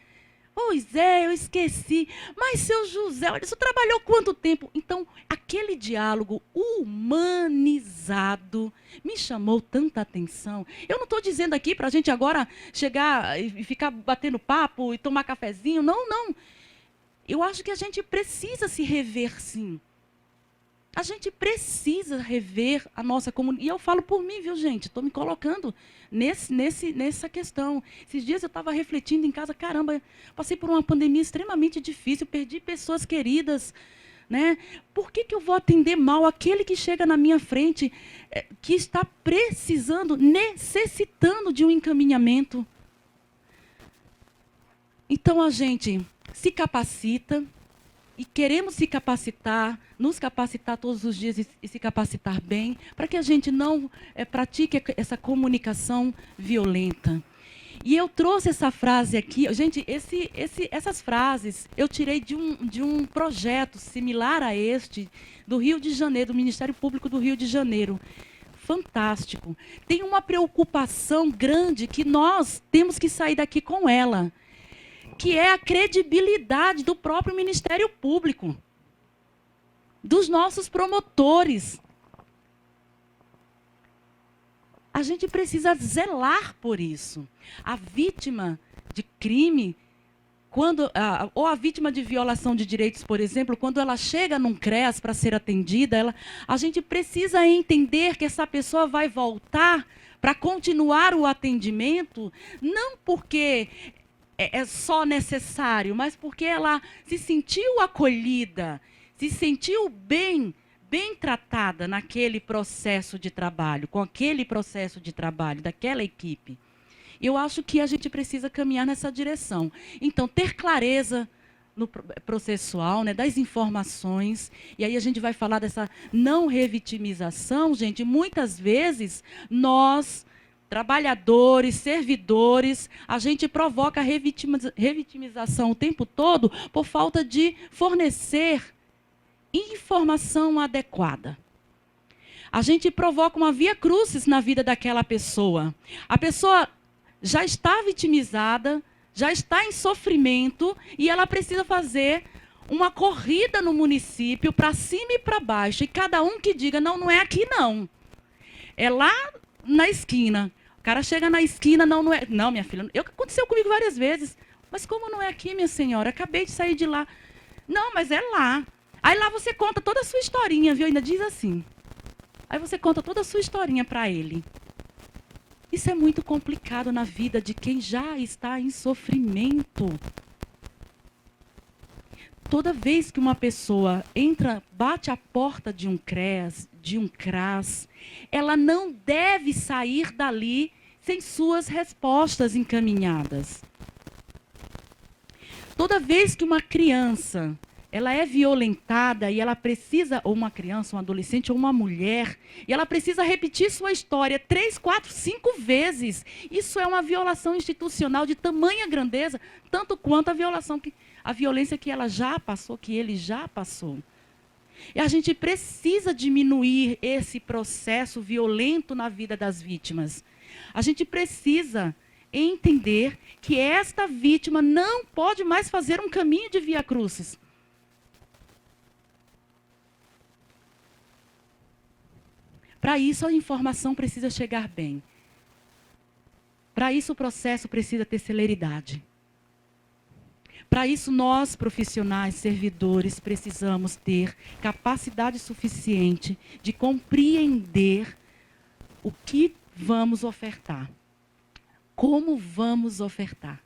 Pois é, eu esqueci. Mas, seu José, olha, você trabalhou quanto tempo? Então, aquele diálogo humanizado me chamou tanta atenção. Eu não estou dizendo aqui para a gente agora chegar e ficar batendo papo e tomar cafezinho. Não, não. Eu acho que a gente precisa se rever, sim. A gente precisa rever a nossa comunidade. E eu falo por mim, viu, gente? Estou me colocando nessa questão. Esses dias eu estava refletindo em casa, caramba, passei por uma pandemia extremamente difícil, perdi pessoas queridas, né? Por que eu vou atender mal aquele que chega na minha frente, que está precisando, necessitando de um encaminhamento? Então a gente se capacita, e queremos se capacitar, nos capacitar todos os dias e se capacitar bem, para que a gente não pratique essa comunicação violenta. E eu trouxe essa frase aqui, gente, essas frases eu tirei de um projeto similar a este, do Rio de Janeiro, do Ministério Público do Rio de Janeiro. Fantástico. Tem uma preocupação grande que nós temos que sair daqui com ela, que é a credibilidade do próprio Ministério Público, dos nossos promotores. A gente precisa zelar por isso. A vítima de crime, ou a vítima de violação de direitos, por exemplo, quando ela chega num CREAS para ser atendida, a gente precisa entender que essa pessoa vai voltar para continuar o atendimento, não porque é só necessário, mas porque ela se sentiu acolhida, se sentiu bem tratada naquele processo de trabalho, com aquele processo de trabalho daquela equipe. Eu acho que a gente precisa caminhar nessa direção. Então, ter clareza no processual, né, das informações, e aí a gente vai falar dessa não revitimização, gente. Muitas vezes nós, trabalhadores, servidores, a gente provoca a revitimização o tempo todo por falta de fornecer informação adequada. A gente provoca uma via crucis na vida daquela pessoa. A pessoa já está vitimizada, já está em sofrimento e ela precisa fazer uma corrida no município para cima e para baixo. E cada um que diga, não, não é aqui não. É lá na esquina. O cara chega na esquina, não é... Não, minha filha, aconteceu comigo várias vezes. Mas como não é aqui, minha senhora? Acabei de sair de lá. Não, mas é lá. Aí lá você conta toda a sua historinha, viu? Ainda diz assim. Aí você conta toda a sua historinha para ele. Isso é muito complicado na vida de quem já está em sofrimento. Toda vez que uma pessoa entra, bate a porta de um CREAS, de um CRAS, ela não deve sair dali sem suas respostas encaminhadas. Toda vez que uma criança ela é violentada e ela precisa, ou uma criança, um adolescente, ou uma mulher, e ela precisa repetir sua história 3, 4, 5 vezes. Isso é uma violação institucional de tamanha grandeza, tanto quanto a violência que ela já passou, que ele já passou. E a gente precisa diminuir esse processo violento na vida das vítimas. A gente precisa entender que esta vítima não pode mais fazer um caminho de via crucis. Para isso, a informação precisa chegar bem. Para isso, o processo precisa ter celeridade. Para isso, nós, profissionais, servidores, precisamos ter capacidade suficiente de compreender o que vamos ofertar. Como vamos ofertar.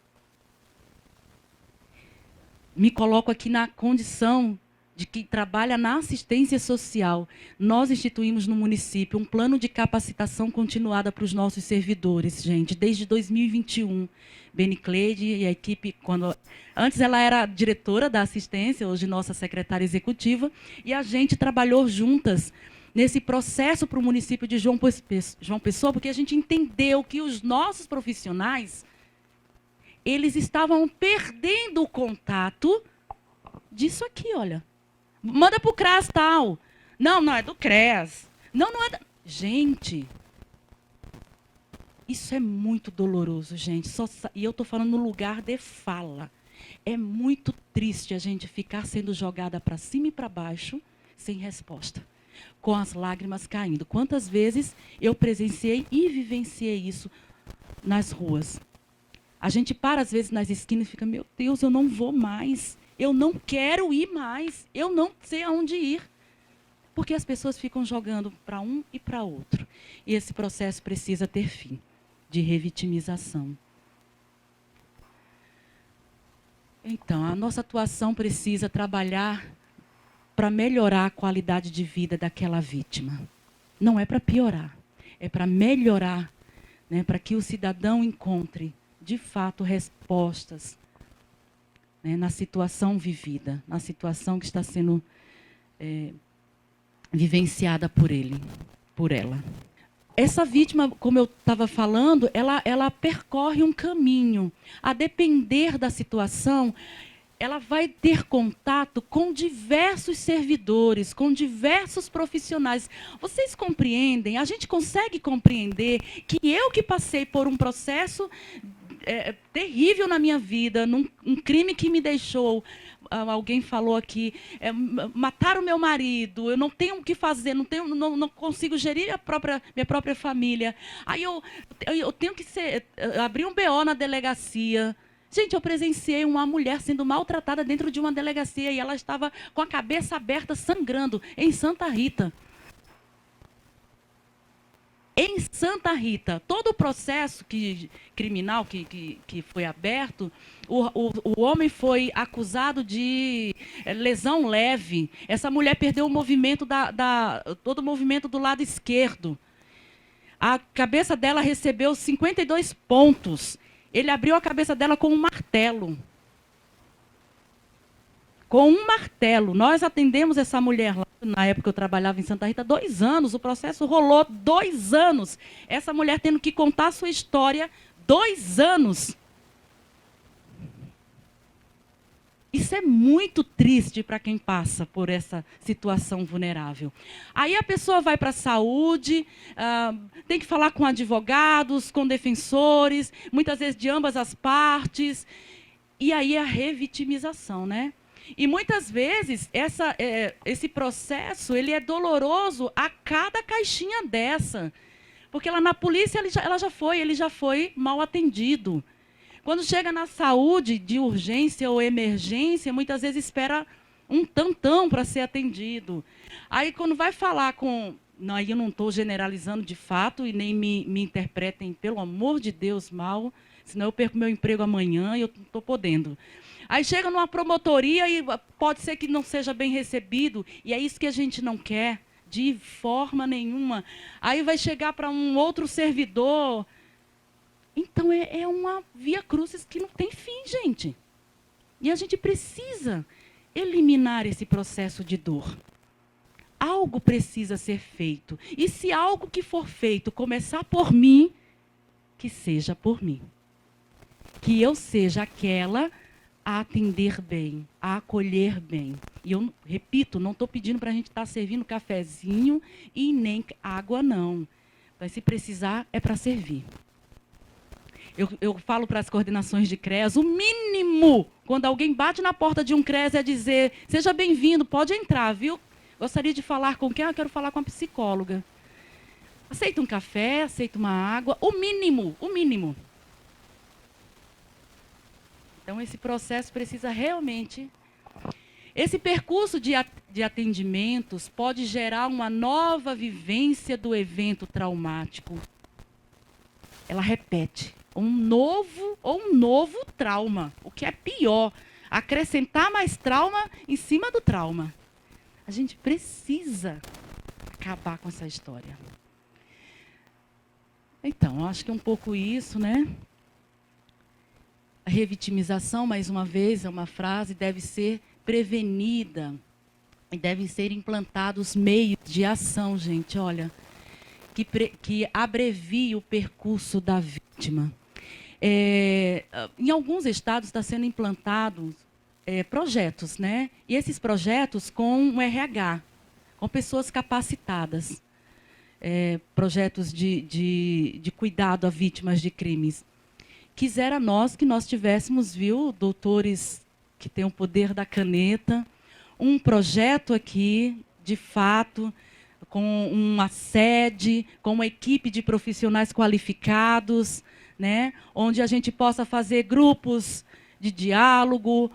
Me coloco aqui na condição de que trabalha na assistência social, nós instituímos no município um plano de capacitação continuada para os nossos servidores, gente, desde 2021. Benicleide e a equipe, antes ela era diretora da assistência, hoje nossa secretária executiva, e a gente trabalhou juntas nesse processo para o município de João Pessoa, porque a gente entendeu que os nossos profissionais, eles estavam perdendo o contato disso aqui, olha. Manda para o CRAS tal. Não, não é do CREAS. Não, não é da... Gente, isso é muito doloroso, gente. E eu estou falando no lugar de fala. É muito triste a gente ficar sendo jogada para cima e para baixo, sem resposta, com as lágrimas caindo. Quantas vezes eu presenciei e vivenciei isso nas ruas? A gente para, às vezes, nas esquinas e fica, meu Deus, eu não vou mais. Eu não quero ir mais. Eu não sei aonde ir. Porque as pessoas ficam jogando para um e para outro. E esse processo precisa ter fim, de revitimização. Então, a nossa atuação precisa trabalhar para melhorar a qualidade de vida daquela vítima. Não é para piorar, é para melhorar, né, para que o cidadão encontre, de fato, respostas, né, na situação vivida, na situação que está sendo vivenciada por ele, por ela. Essa vítima, como eu estava falando, ela percorre um caminho. A depender da situação, ela vai ter contato com diversos servidores, com diversos profissionais. Vocês compreendem? A gente consegue compreender que eu que passei por um processo terrível na minha vida, um crime que me deixou... Alguém falou aqui, mataram meu marido, eu não tenho o que fazer, não consigo gerir minha própria família. Aí eu tenho que abrir um BO na delegacia. Gente, eu presenciei uma mulher sendo maltratada dentro de uma delegacia e ela estava com a cabeça aberta, sangrando, em Santa Rita. Em Santa Rita, todo o processo criminal que foi aberto, o homem foi acusado de lesão leve. Essa mulher perdeu o movimento todo o movimento do lado esquerdo. A cabeça dela recebeu 52 pontos. Ele abriu a cabeça dela com um martelo. Com um martelo. Nós atendemos essa mulher lá. Na época eu trabalhava em Santa Rita, 2 anos, o processo rolou 2 anos. Essa mulher tendo que contar a sua história 2 anos. Isso é muito triste para quem passa por essa situação vulnerável. Aí a pessoa vai para a saúde, tem que falar com advogados, com defensores, muitas vezes de ambas as partes. E aí a revitimização, né? E muitas vezes esse processo ele é doloroso a cada caixinha dessa. Porque lá na polícia ele já foi mal atendido. Quando chega na saúde de urgência ou emergência, muitas vezes espera um tantão para ser atendido. Aí quando vai falar com... Não, aí eu não estou generalizando de fato e nem me interpretem, pelo amor de Deus, mal, senão eu perco meu emprego amanhã e eu não estou podendo. Aí chega numa promotoria e pode ser que não seja bem recebido, e é isso que a gente não quer, de forma nenhuma. Aí vai chegar para um outro servidor. Então é uma via crucis que não tem fim, gente. E a gente precisa eliminar esse processo de dor. Algo precisa ser feito. E se algo que for feito começar por mim, que seja por mim. Que eu seja aquela a atender bem, a acolher bem. E eu repito, não estou pedindo para a gente estar servindo cafezinho e nem água, não. Mas se precisar, é para servir. Eu falo para as coordenações de CREAS, o mínimo, quando alguém bate na porta de um CREAS, é dizer, seja bem-vindo, pode entrar, viu? Gostaria de falar com quem? Eu quero falar com a psicóloga. Aceita um café, aceita uma água, o mínimo, o mínimo. Então, esse processo precisa realmente... Esse percurso de atendimentos pode gerar uma nova vivência do evento traumático. Ela repete um novo trauma, o que é pior, acrescentar mais trauma em cima do trauma. A gente precisa acabar com essa história. Então, acho que é um pouco isso, né? A revitimização, mais uma vez, é uma frase, deve ser prevenida e devem ser implantados meios de ação, gente, olha, que abrevie o percurso da vítima. Em alguns estados está sendo implantados projetos, né? E esses projetos com um RH, com pessoas capacitadas. Projetos de cuidado a vítimas de crimes. Quisera nós que nós tivéssemos, viu, doutores que têm o poder da caneta, um projeto aqui, de fato, com uma sede, com uma equipe de profissionais qualificados, né, onde a gente possa fazer grupos de diálogo,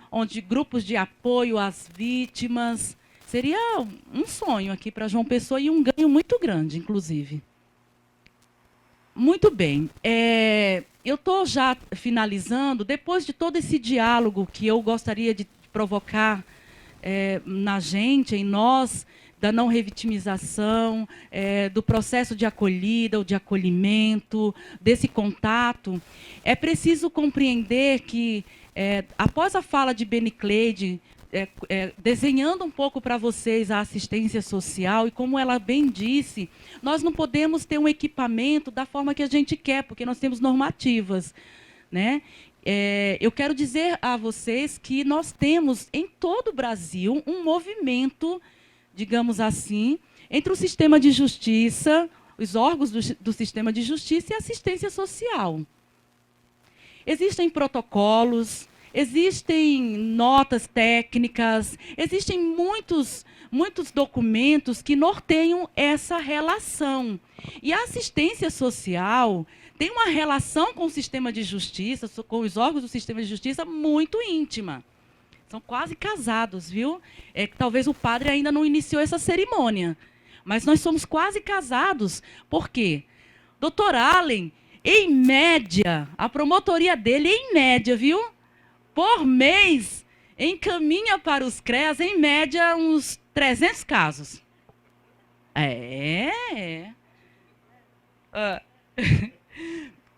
grupos de apoio às vítimas. Seria um sonho aqui para João Pessoa e um ganho muito grande, inclusive. Muito bem. Eu estou já finalizando, depois de todo esse diálogo que eu gostaria de provocar na gente, em nós, da não revitimização, do processo de acolhida, ou de acolhimento, desse contato, é preciso compreender que, após a fala de Benicleide, desenhando um pouco para vocês a assistência social, e como ela bem disse, nós não podemos ter um equipamento da forma que a gente quer, porque nós temos normativas, né? Eu quero dizer a vocês que nós temos em todo o Brasil um movimento, digamos assim, entre o sistema de justiça, os órgãos do sistema de justiça e assistência social. Existem protocolos, existem notas técnicas, existem muitos documentos que norteiam essa relação. E a assistência social tem uma relação com o sistema de justiça, com os órgãos do sistema de justiça muito íntima. São quase casados, viu? Talvez o padre ainda não iniciou essa cerimônia, mas nós somos quase casados. Por quê? Doutor Allen, em média, a promotoria dele, em média, viu? Por mês, encaminha para os CREAS, em média, uns 300 casos.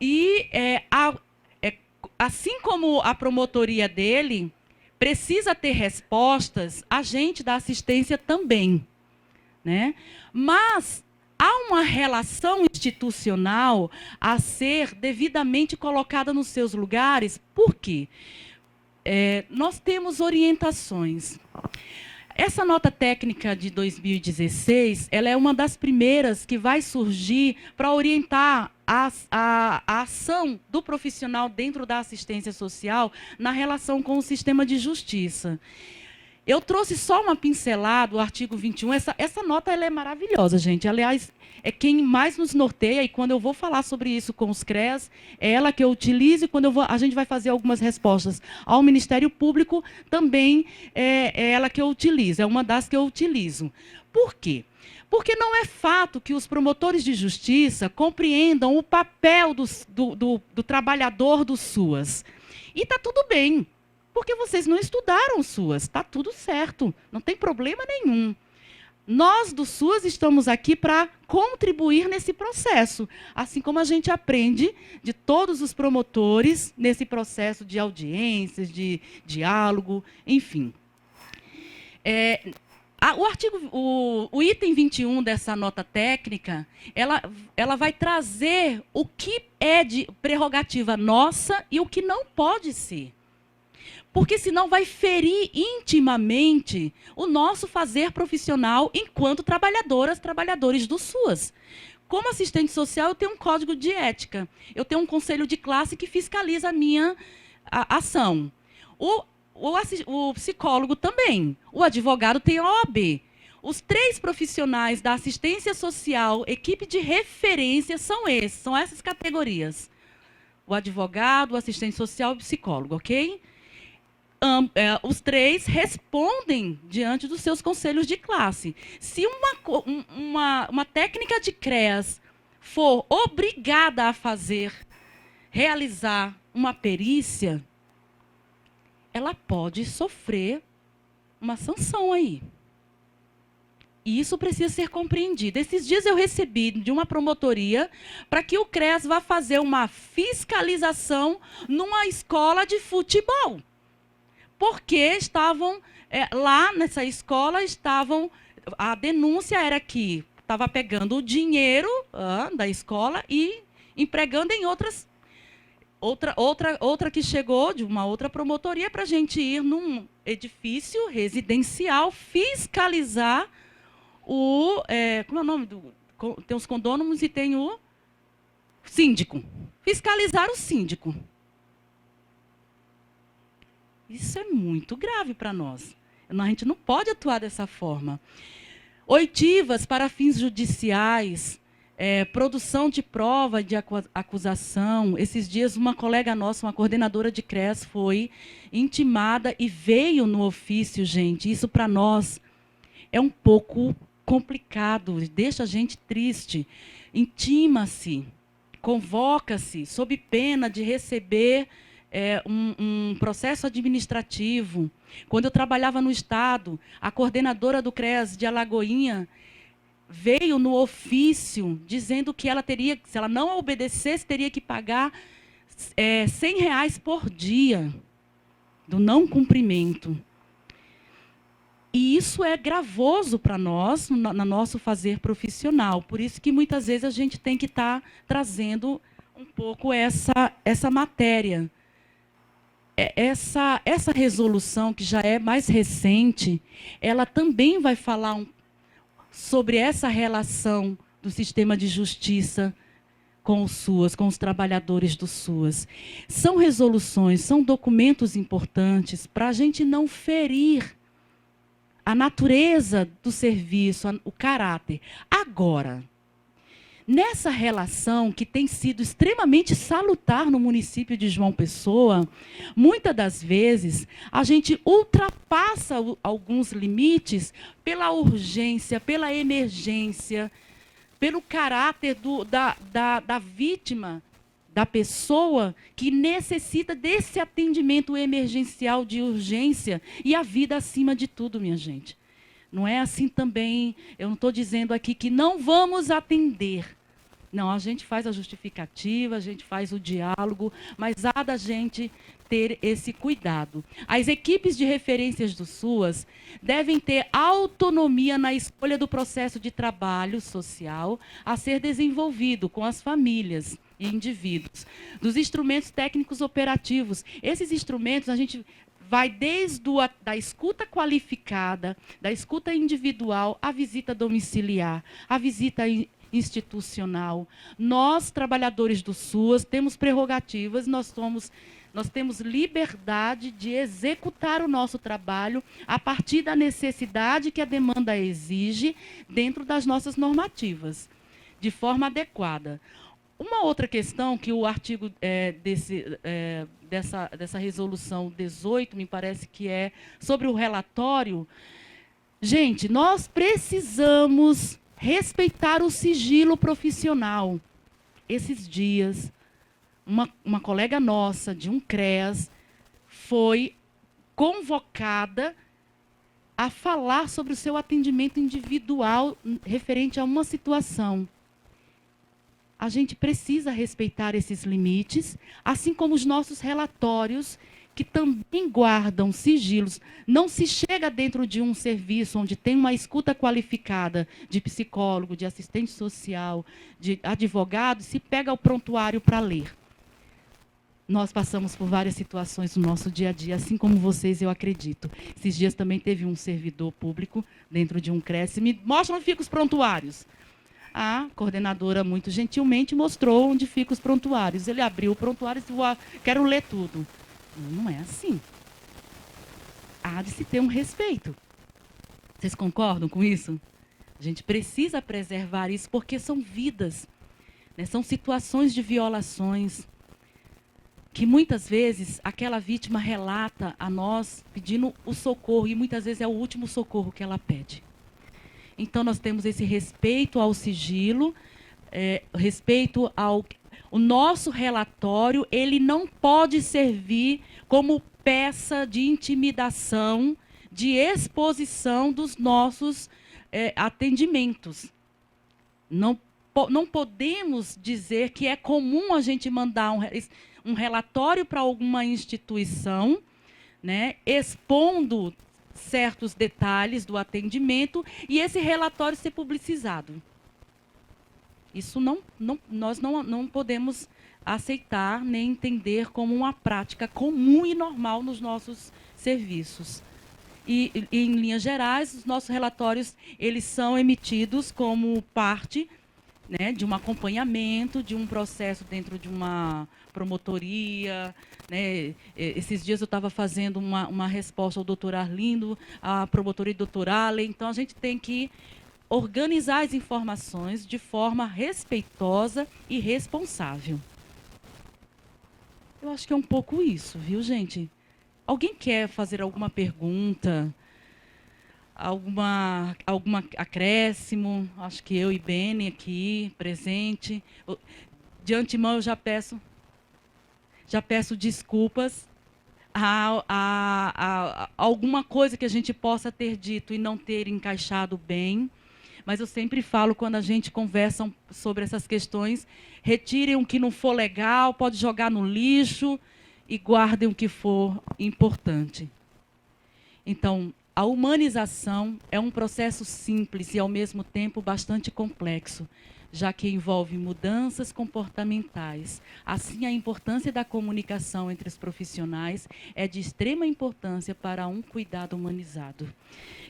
E, assim como a promotoria dele precisa ter respostas, a gente da assistência também, né? Mas há uma relação institucional a ser devidamente colocada nos seus lugares. Por quê? Nós temos orientações. Essa nota técnica de 2016, ela é uma das primeiras que vai surgir para orientar a ação do profissional dentro da assistência social na relação com o sistema de justiça. Eu trouxe só uma pincelada, o artigo 21. Essa nota ela é maravilhosa, gente. Aliás, é quem mais nos norteia, e quando eu vou falar sobre isso com os CREAS, é ela que eu utilizo, e quando a gente vai fazer algumas respostas ao Ministério Público, também é ela que eu utilizo, é uma das que eu utilizo. Por quê? Porque não é fato que os promotores de justiça compreendam o papel do trabalhador do SUAS. E está tudo bem, porque vocês não estudaram o SUAS, está tudo certo, não tem problema nenhum. Nós do SUAS estamos aqui para contribuir nesse processo, assim como a gente aprende de todos os promotores nesse processo de audiências, de diálogo, enfim. O item 21 dessa nota técnica, ela vai trazer o que é de prerrogativa nossa e o que não pode ser. Porque senão vai ferir intimamente o nosso fazer profissional enquanto trabalhadores do SUAS. Como assistente social, eu tenho um código de ética. Eu tenho um conselho de classe que fiscaliza a minha ação. O psicólogo também. O advogado tem a OAB. Os 3 profissionais da assistência social, equipe de referência, são essas categorias. O advogado, o assistente social e o psicólogo, ok? Os 3 respondem diante dos seus conselhos de classe. Se uma técnica de CREAS for obrigada a realizar uma perícia, ela pode sofrer uma sanção aí. E isso precisa ser compreendido. Esses dias eu recebi de uma promotoria para que o CREAS vá fazer uma fiscalização numa escola de futebol. Porque estavam, lá nessa escola, a denúncia era que estava pegando o dinheiro da escola e empregando em outras. Outra que chegou de uma outra promotoria para a gente ir num edifício residencial fiscalizar como é o nome tem os condôminos e tem o síndico. Fiscalizar o síndico. Isso é muito grave para nós. A gente não pode atuar dessa forma. Oitivas para fins judiciais, produção de prova de acusação. Esses dias, uma colega nossa, uma coordenadora de CREAS, foi intimada e veio no ofício, gente. Isso, para nós, é um pouco complicado, deixa a gente triste. Intima-se, convoca-se, sob pena de receber um processo administrativo. Quando eu trabalhava no Estado, a coordenadora do CREAS de Alagoinha veio no ofício dizendo que ela teria, se ela não obedecesse, teria que pagar R$100 por dia do não cumprimento. E isso é gravoso para nós, no nosso fazer profissional. Por isso que muitas vezes a gente tem que estar trazendo um pouco essa matéria. Essa resolução, que já é mais recente, ela também vai falar sobre essa relação do sistema de justiça com o SUAS, com os trabalhadores do SUAS. São resoluções, são documentos importantes para a gente não ferir a natureza do serviço, o caráter. Agora, nessa relação que tem sido extremamente salutar no município de João Pessoa, muitas das vezes a gente ultrapassa alguns limites pela urgência, pela emergência, pelo caráter da vítima, da pessoa que necessita desse atendimento emergencial de urgência e a vida acima de tudo, minha gente. Não é assim também, eu não estou dizendo aqui que não vamos atender. Não, a gente faz a justificativa, a gente faz o diálogo, mas há da gente ter esse cuidado. As equipes de referências do SUAS devem ter autonomia na escolha do processo de trabalho social a ser desenvolvido com as famílias e indivíduos, dos instrumentos técnicos operativos. Esses instrumentos a gente vai desde da escuta qualificada, da escuta individual, à visita domiciliar, à visita institucional. Nós, trabalhadores do SUAS, temos prerrogativas, nós temos liberdade de executar o nosso trabalho a partir da necessidade que a demanda exige dentro das nossas normativas, de forma adequada. Uma outra questão que o artigo dessa resolução 18, me parece que é sobre o relatório. Gente, nós precisamos respeitar o sigilo profissional. Esses dias, uma colega nossa, de um CREAS, foi convocada a falar sobre o seu atendimento individual referente a uma situação. A gente precisa respeitar esses limites, assim como os nossos relatórios, que também guardam sigilos. Não se chega dentro de um serviço onde tem uma escuta qualificada de psicólogo, de assistente social, de advogado, se pega o prontuário para ler. Nós passamos por várias situações no nosso dia a dia, assim como vocês, eu acredito. Esses dias também teve um servidor público dentro de um CREAS. Me mostra onde ficam os prontuários. A coordenadora, muito gentilmente, mostrou onde ficam os prontuários. Ele abriu o prontuário e disse, quero ler tudo. Não é assim. Há de se ter um respeito. Vocês concordam com isso? A gente precisa preservar isso porque são vidas, né? São situações de violações que muitas vezes aquela vítima relata a nós pedindo o socorro e muitas vezes é o último socorro que ela pede. Então nós temos esse respeito ao sigilo, respeito ao... O nosso relatório, ele não pode servir como peça de intimidação, de exposição dos nossos atendimentos. Não podemos dizer que é comum a gente mandar um relatório para alguma instituição, né, expondo certos detalhes do atendimento e esse relatório ser publicizado. Isso nós não podemos aceitar nem entender como uma prática comum e normal nos nossos serviços. E em linhas gerais, os nossos relatórios eles são emitidos como parte, né, de um acompanhamento, de um processo dentro de uma promotoria, né? Esses dias eu estava fazendo uma resposta ao doutor Arlindo, à promotoria do doutor Allen. Então, a gente tem que organizar as informações de forma respeitosa e responsável. Eu acho que é um pouco isso, viu, gente? Alguém quer fazer alguma pergunta? Alguma acréscimo? Acho que eu e Beni aqui, presente. De antemão, eu já peço desculpas a alguma coisa que a gente possa ter dito e não ter encaixado bem. Mas eu sempre falo, quando a gente conversa sobre essas questões, retirem o que não for legal, pode jogar no lixo e guardem o que for importante. Então, a humanização é um processo simples e, ao mesmo tempo, bastante complexo, já que envolve mudanças comportamentais. Assim, a importância da comunicação entre os profissionais é de extrema importância para um cuidado humanizado.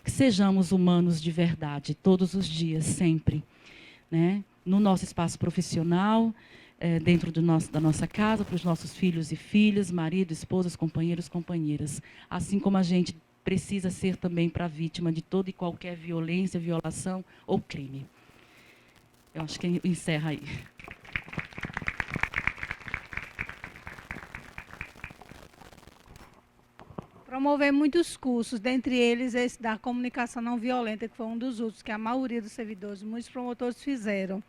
Que sejamos humanos de verdade, todos os dias, sempre, né? No nosso espaço profissional, dentro da nossa casa, para os nossos filhos e filhas, marido, esposas, companheiros, companheiras. Assim como a gente precisa ser também para a vítima de toda e qualquer violência, violação ou crime. Eu acho que encerra aí. Promover muitos cursos, dentre eles esse da comunicação não violenta, que foi um dos últimos que a maioria dos servidores, muitos promotores fizeram.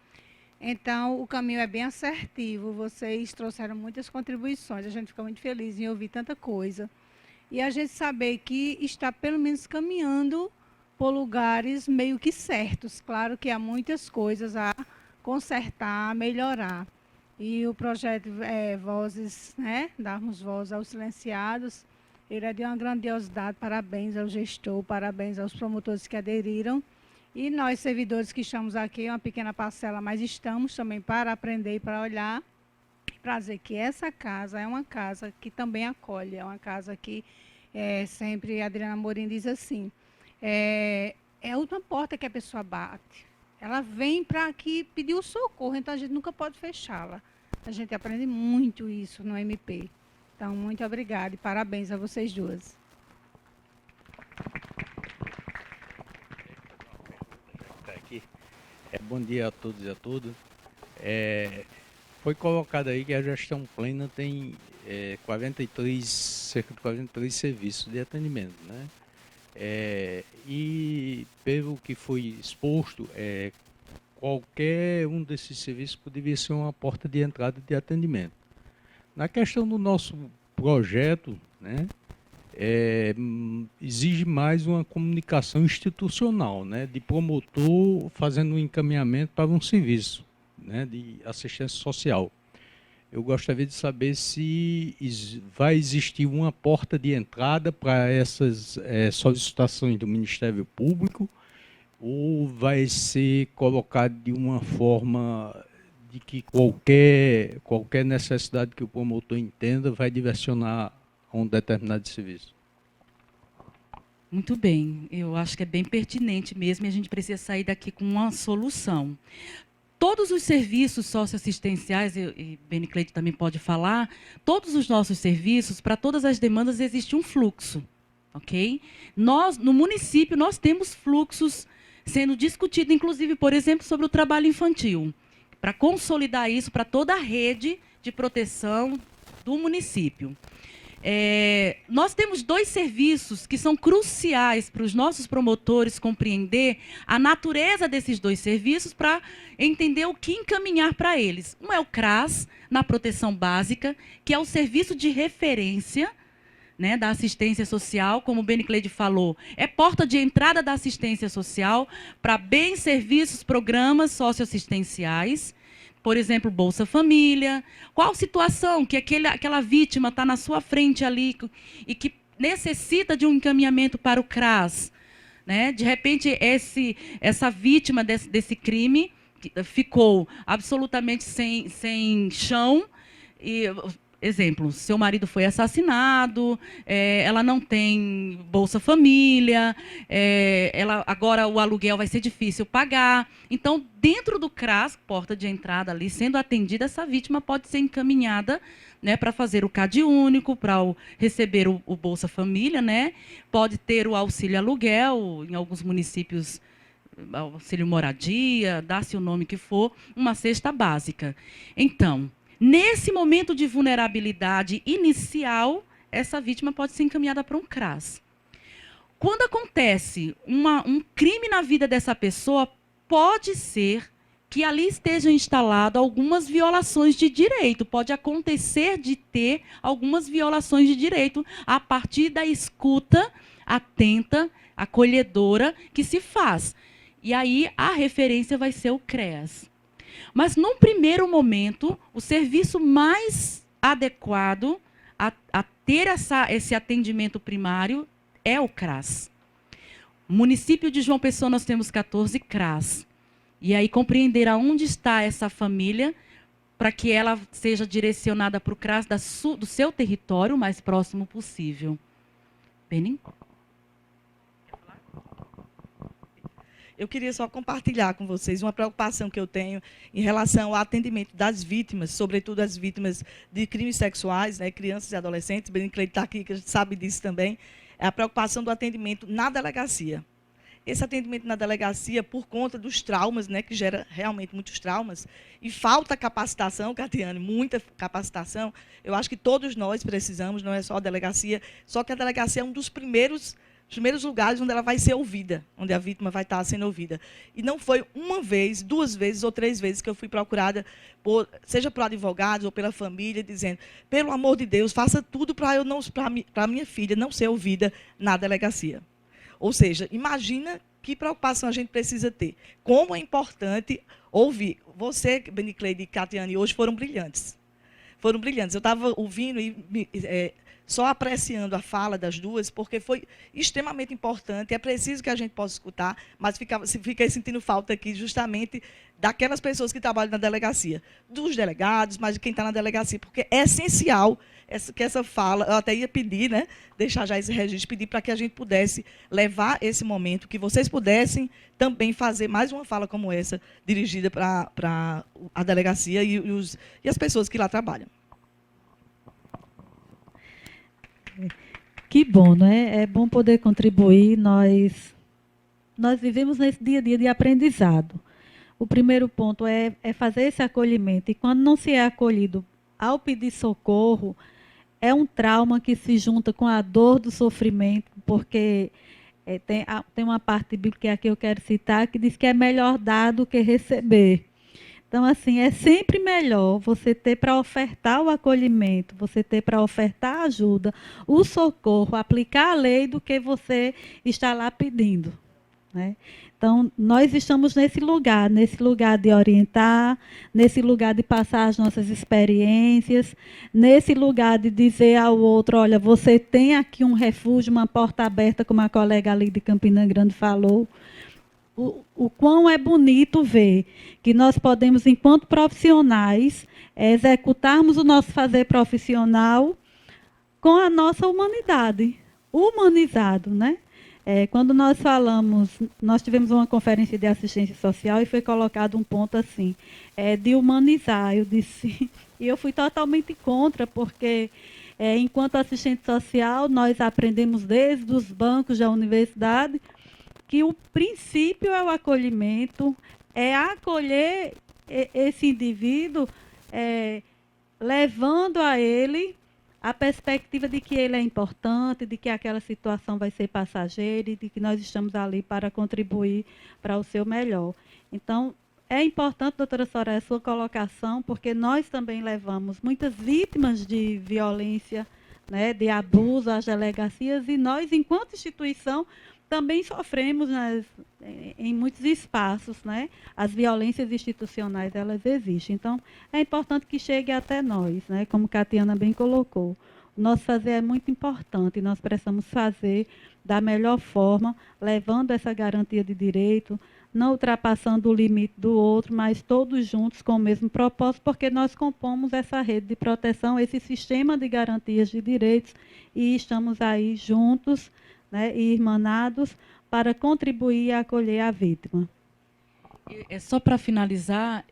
Então, o caminho é bem assertivo, vocês trouxeram muitas contribuições, a gente fica muito feliz em ouvir tanta coisa. E a gente saber que está, pelo menos, caminhando por lugares meio que certos. Claro que há muitas coisas a consertar, a melhorar. E o projeto Vozes, né, darmos voz aos silenciados, ele é de uma grandiosidade. Parabéns ao gestor, parabéns aos promotores que aderiram. E nós, servidores que estamos aqui, uma pequena parcela, mas estamos também para aprender e para olhar, para dizer que essa casa é uma casa que também acolhe, é uma casa que sempre a Adriana Morim diz assim, é a última porta que a pessoa bate. Ela vem para aqui pedir o socorro, então a gente nunca pode fechá-la. A gente aprende muito isso no MP. Então, muito obrigada e parabéns a vocês duas. Bom dia a todos e a todas. Foi colocado aí que a gestão plena tem cerca de 43 serviços de atendimento, né? E pelo que foi exposto, qualquer um desses serviços poderia ser uma porta de entrada de atendimento. Na questão do nosso projeto, né, exige mais uma comunicação institucional, né, de promotor fazendo um encaminhamento para um serviço, né, de assistência social. Eu gostaria de saber se vai existir uma porta de entrada para essas solicitações do Ministério Público, ou vai ser colocado de uma forma de que qualquer necessidade que o promotor entenda vai direcionar a um determinado serviço. Muito bem, eu acho que é bem pertinente mesmo e a gente precisa sair daqui com uma solução. Todos os serviços socioassistenciais, e Beni Cleide também pode falar, todos os nossos serviços, para todas as demandas existe um fluxo, ok? Nós, no município, nós temos fluxos sendo discutidos, inclusive, por exemplo, sobre o trabalho infantil, para consolidar isso para toda a rede de proteção do município. Nós temos 2 serviços que são cruciais para os nossos promotores compreender a natureza desses 2 serviços para entender o que encaminhar para eles. Um é o CRAS, na proteção básica, que é o serviço de referência, né, da assistência social, como o Benicleide falou, é porta de entrada da assistência social para bens, serviços, programas socioassistenciais, por exemplo, Bolsa Família. Qual situação que aquela vítima está na sua frente ali e que necessita de um encaminhamento para o CRAS, né? De repente, essa vítima desse crime ficou absolutamente sem chão. E, exemplo, seu marido foi assassinado, ela não tem Bolsa Família, agora o aluguel vai ser difícil pagar. Então, dentro do CRAS, porta de entrada ali, sendo atendida, essa vítima pode ser encaminhada, né, para fazer o CAD único, para receber o Bolsa Família, né? Pode ter o auxílio aluguel, em alguns municípios, auxílio moradia, dá-se o nome que for, uma cesta básica. Então, nesse momento de vulnerabilidade inicial, essa vítima pode ser encaminhada para um CRAS. Quando acontece um crime na vida dessa pessoa, pode ser que ali estejam instaladas algumas violações de direito. Pode acontecer de ter algumas violações de direito a partir da escuta atenta, acolhedora que se faz. E aí a referência vai ser o CREAS. Mas, num primeiro momento, o serviço mais adequado a ter esse atendimento primário é o CRAS. No município de João Pessoa, nós temos 14 CRAS. E aí compreender aonde está essa família para que ela seja direcionada para o CRAS do seu território o mais próximo possível. Benin? Eu queria só compartilhar com vocês uma preocupação que eu tenho em relação ao atendimento das vítimas, sobretudo as vítimas de crimes sexuais, né, crianças e adolescentes. O Benicleide está aqui, que a gente sabe disso também. É a preocupação do atendimento na delegacia. Esse atendimento na delegacia, por conta dos traumas, né, que gera realmente muitos traumas, e falta capacitação, Catiane, muita capacitação, eu acho que todos nós precisamos, não é só a delegacia, só que a delegacia é um dos primeiros lugares onde ela vai ser ouvida, onde a vítima vai estar sendo ouvida. E não foi uma vez, 2 vezes ou 3 vezes que eu fui procurada, seja por advogados ou pela família, dizendo, pelo amor de Deus, faça tudo para a minha filha não ser ouvida na delegacia. Ou seja, imagina que preocupação a gente precisa ter. Como é importante ouvir. Você, Benicleide e Catiane, hoje foram brilhantes. Foram brilhantes. Eu estava ouvindo e só apreciando a fala das duas, porque foi extremamente importante. É preciso que a gente possa escutar, mas fiquei sentindo falta aqui justamente daquelas pessoas que trabalham na delegacia, dos delegados, mas de quem está na delegacia, porque é essencial que essa fala, eu até ia pedir, né, deixar já esse registro, pedir para que a gente pudesse levar esse momento, que vocês pudessem também fazer mais uma fala como essa, dirigida para a delegacia e as pessoas que lá trabalham. Que bom, né? É bom poder contribuir. Nós vivemos nesse dia a dia de aprendizado. O primeiro ponto é fazer esse acolhimento. E quando não se é acolhido ao pedir socorro, é um trauma que se junta com a dor do sofrimento, porque tem uma parte bíblica que eu quero citar que diz que é melhor dar do que receber. Então, assim, é sempre melhor você ter para ofertar o acolhimento, você ter para ofertar a ajuda, o socorro, aplicar a lei, do que você está lá pedindo, né? Então, nós estamos nesse lugar de orientar, nesse lugar de passar as nossas experiências, nesse lugar de dizer ao outro, olha, você tem aqui um refúgio, uma porta aberta, como a colega ali de Campina Grande falou. O quão é bonito ver que nós podemos, enquanto profissionais, executarmos o nosso fazer profissional com a nossa humanidade, humanizado, né? Quando nós falamos, nós tivemos uma conferência de assistência social e foi colocado um ponto assim, de humanizar. Eu disse, e eu fui totalmente contra, porque enquanto assistente social, nós aprendemos desde os bancos da universidade que o princípio é o acolhimento, é acolher esse indivíduo, levando a ele a perspectiva de que ele é importante, de que aquela situação vai ser passageira e de que nós estamos ali para contribuir para o seu melhor. Então, é importante, doutora Soraya, a sua colocação, porque nós também levamos muitas vítimas de violência né, de abuso às delegacias, e nós, enquanto instituição, também sofremos em muitos espaços, né? As violências institucionais, elas existem. Então, é importante que chegue até nós, né? Como Catiana bem colocou. O nosso fazer é muito importante, e nós precisamos fazer da melhor forma, levando essa garantia de direito, não ultrapassando o limite do outro, mas todos juntos com o mesmo propósito, porque nós compomos essa rede de proteção, esse sistema de garantias de direitos, e estamos aí juntos, né, e irmanados para contribuir e acolher a vítima. É só para finalizar,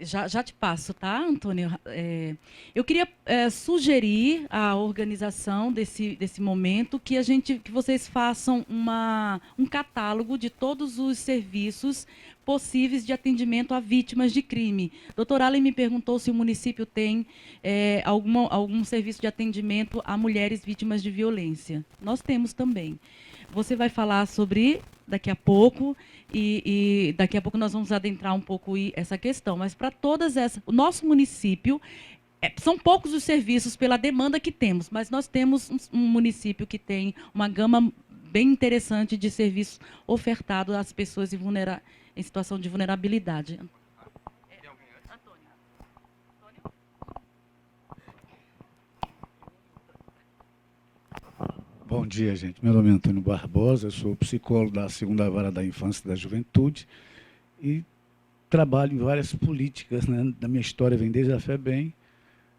já te passo, tá, Antônio? Eu queria sugerir à organização desse momento que vocês façam um catálogo de todos os serviços possíveis de atendimento a vítimas de crime. Doutor Allen me perguntou se o município tem algum serviço de atendimento a mulheres vítimas de violência. Nós temos também. Você vai falar sobre daqui a pouco, e daqui a pouco nós vamos adentrar um pouco essa questão. Mas para todas essas, o nosso município, são poucos os serviços pela demanda que temos, mas nós temos um município que tem uma gama bem interessante de serviços ofertados às pessoas em situação de vulnerabilidade. Bom dia, gente. Meu nome é Antônio Barbosa, eu sou psicólogo da 2ª Vara da Infância e da Juventude e trabalho em várias políticas, né? Da minha história vem desde a FEBEM,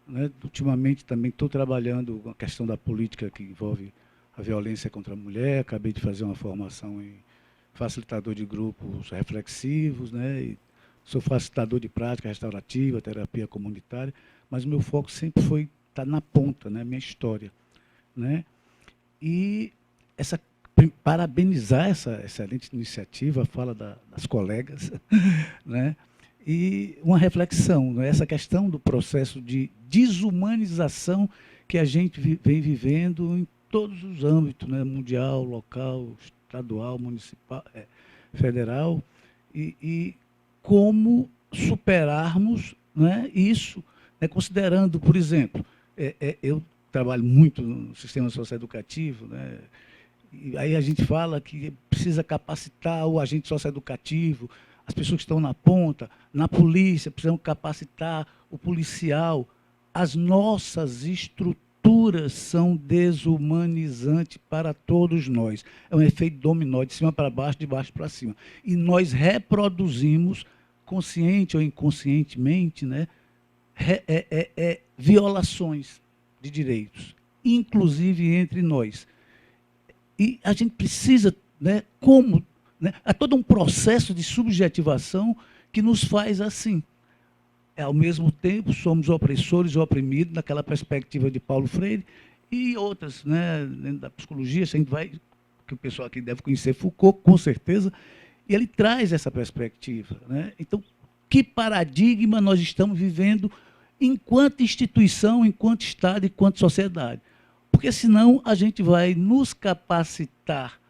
né? Ultimamente também estou trabalhando com a questão da política que envolve a violência contra a mulher, acabei de fazer uma formação em facilitador de grupos reflexivos, né? E sou facilitador de prática restaurativa, terapia comunitária, mas o meu foco sempre foi estar na ponta, né? Minha história, né? E parabenizar essa excelente iniciativa, a fala das colegas, né? E uma reflexão, né? Essa questão do processo de desumanização que a gente vem vivendo em todos os âmbitos, né? Mundial, local, estadual, municipal, federal, e como superarmos, né, isso, né? Considerando, por exemplo, eu trabalho muito no sistema socioeducativo, né? E aí a gente fala que precisa capacitar o agente socioeducativo, as pessoas que estão na ponta, na polícia, precisam capacitar o policial. As nossas estruturas são desumanizantes para todos nós. É um efeito dominó, de cima para baixo, de baixo para cima. E nós reproduzimos, consciente ou inconscientemente, né, violações de direitos, inclusive entre nós. E a gente precisa, né, né, há todo um processo de subjetivação que nos faz assim. Ao mesmo tempo, somos opressores e oprimidos, naquela perspectiva de Paulo Freire, e outras, né, dentro da psicologia, a gente vai, que o pessoal aqui deve conhecer Foucault, com certeza, e ele traz essa perspectiva, né? Então, que paradigma nós estamos vivendo enquanto instituição, enquanto Estado, enquanto sociedade? Porque senão a gente vai nos capacitar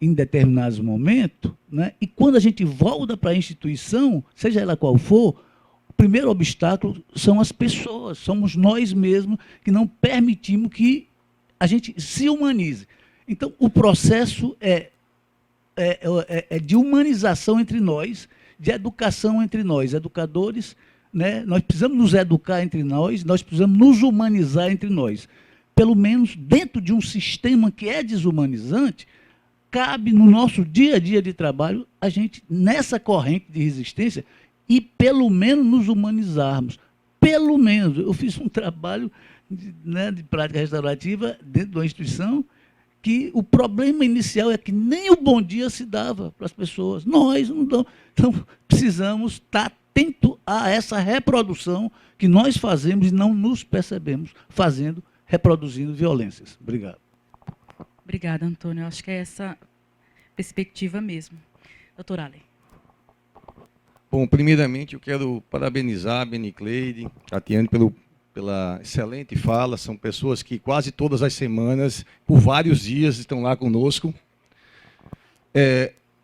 em determinados momentos, né? E quando a gente volta para a instituição, seja ela qual for, o primeiro obstáculo são as pessoas, somos nós mesmos que não permitimos que a gente se humanize. Então, o processo é de humanização entre nós, de educação entre nós, educadores, né? Nós precisamos nos educar entre nós precisamos nos humanizar entre nós. Pelo menos dentro de um sistema que é desumanizante, cabe no nosso dia a dia de trabalho a gente, nessa corrente de resistência, e pelo menos nos humanizarmos. Pelo menos. Eu fiz um trabalho de prática restaurativa dentro de uma instituição que o problema inicial é que nem o bom dia se dava para as pessoas. Nós não damos. Então, precisamos estar atentos a essa reprodução que nós fazemos e não nos percebemos fazendo, reproduzindo violências. Obrigado. Obrigada, Antônio. Eu acho que é essa perspectiva mesmo. Doutor Allen. Bom, primeiramente eu quero parabenizar a Benicleide, Tatiane, pela excelente fala. São pessoas que quase todas as semanas, por vários dias, estão lá conosco.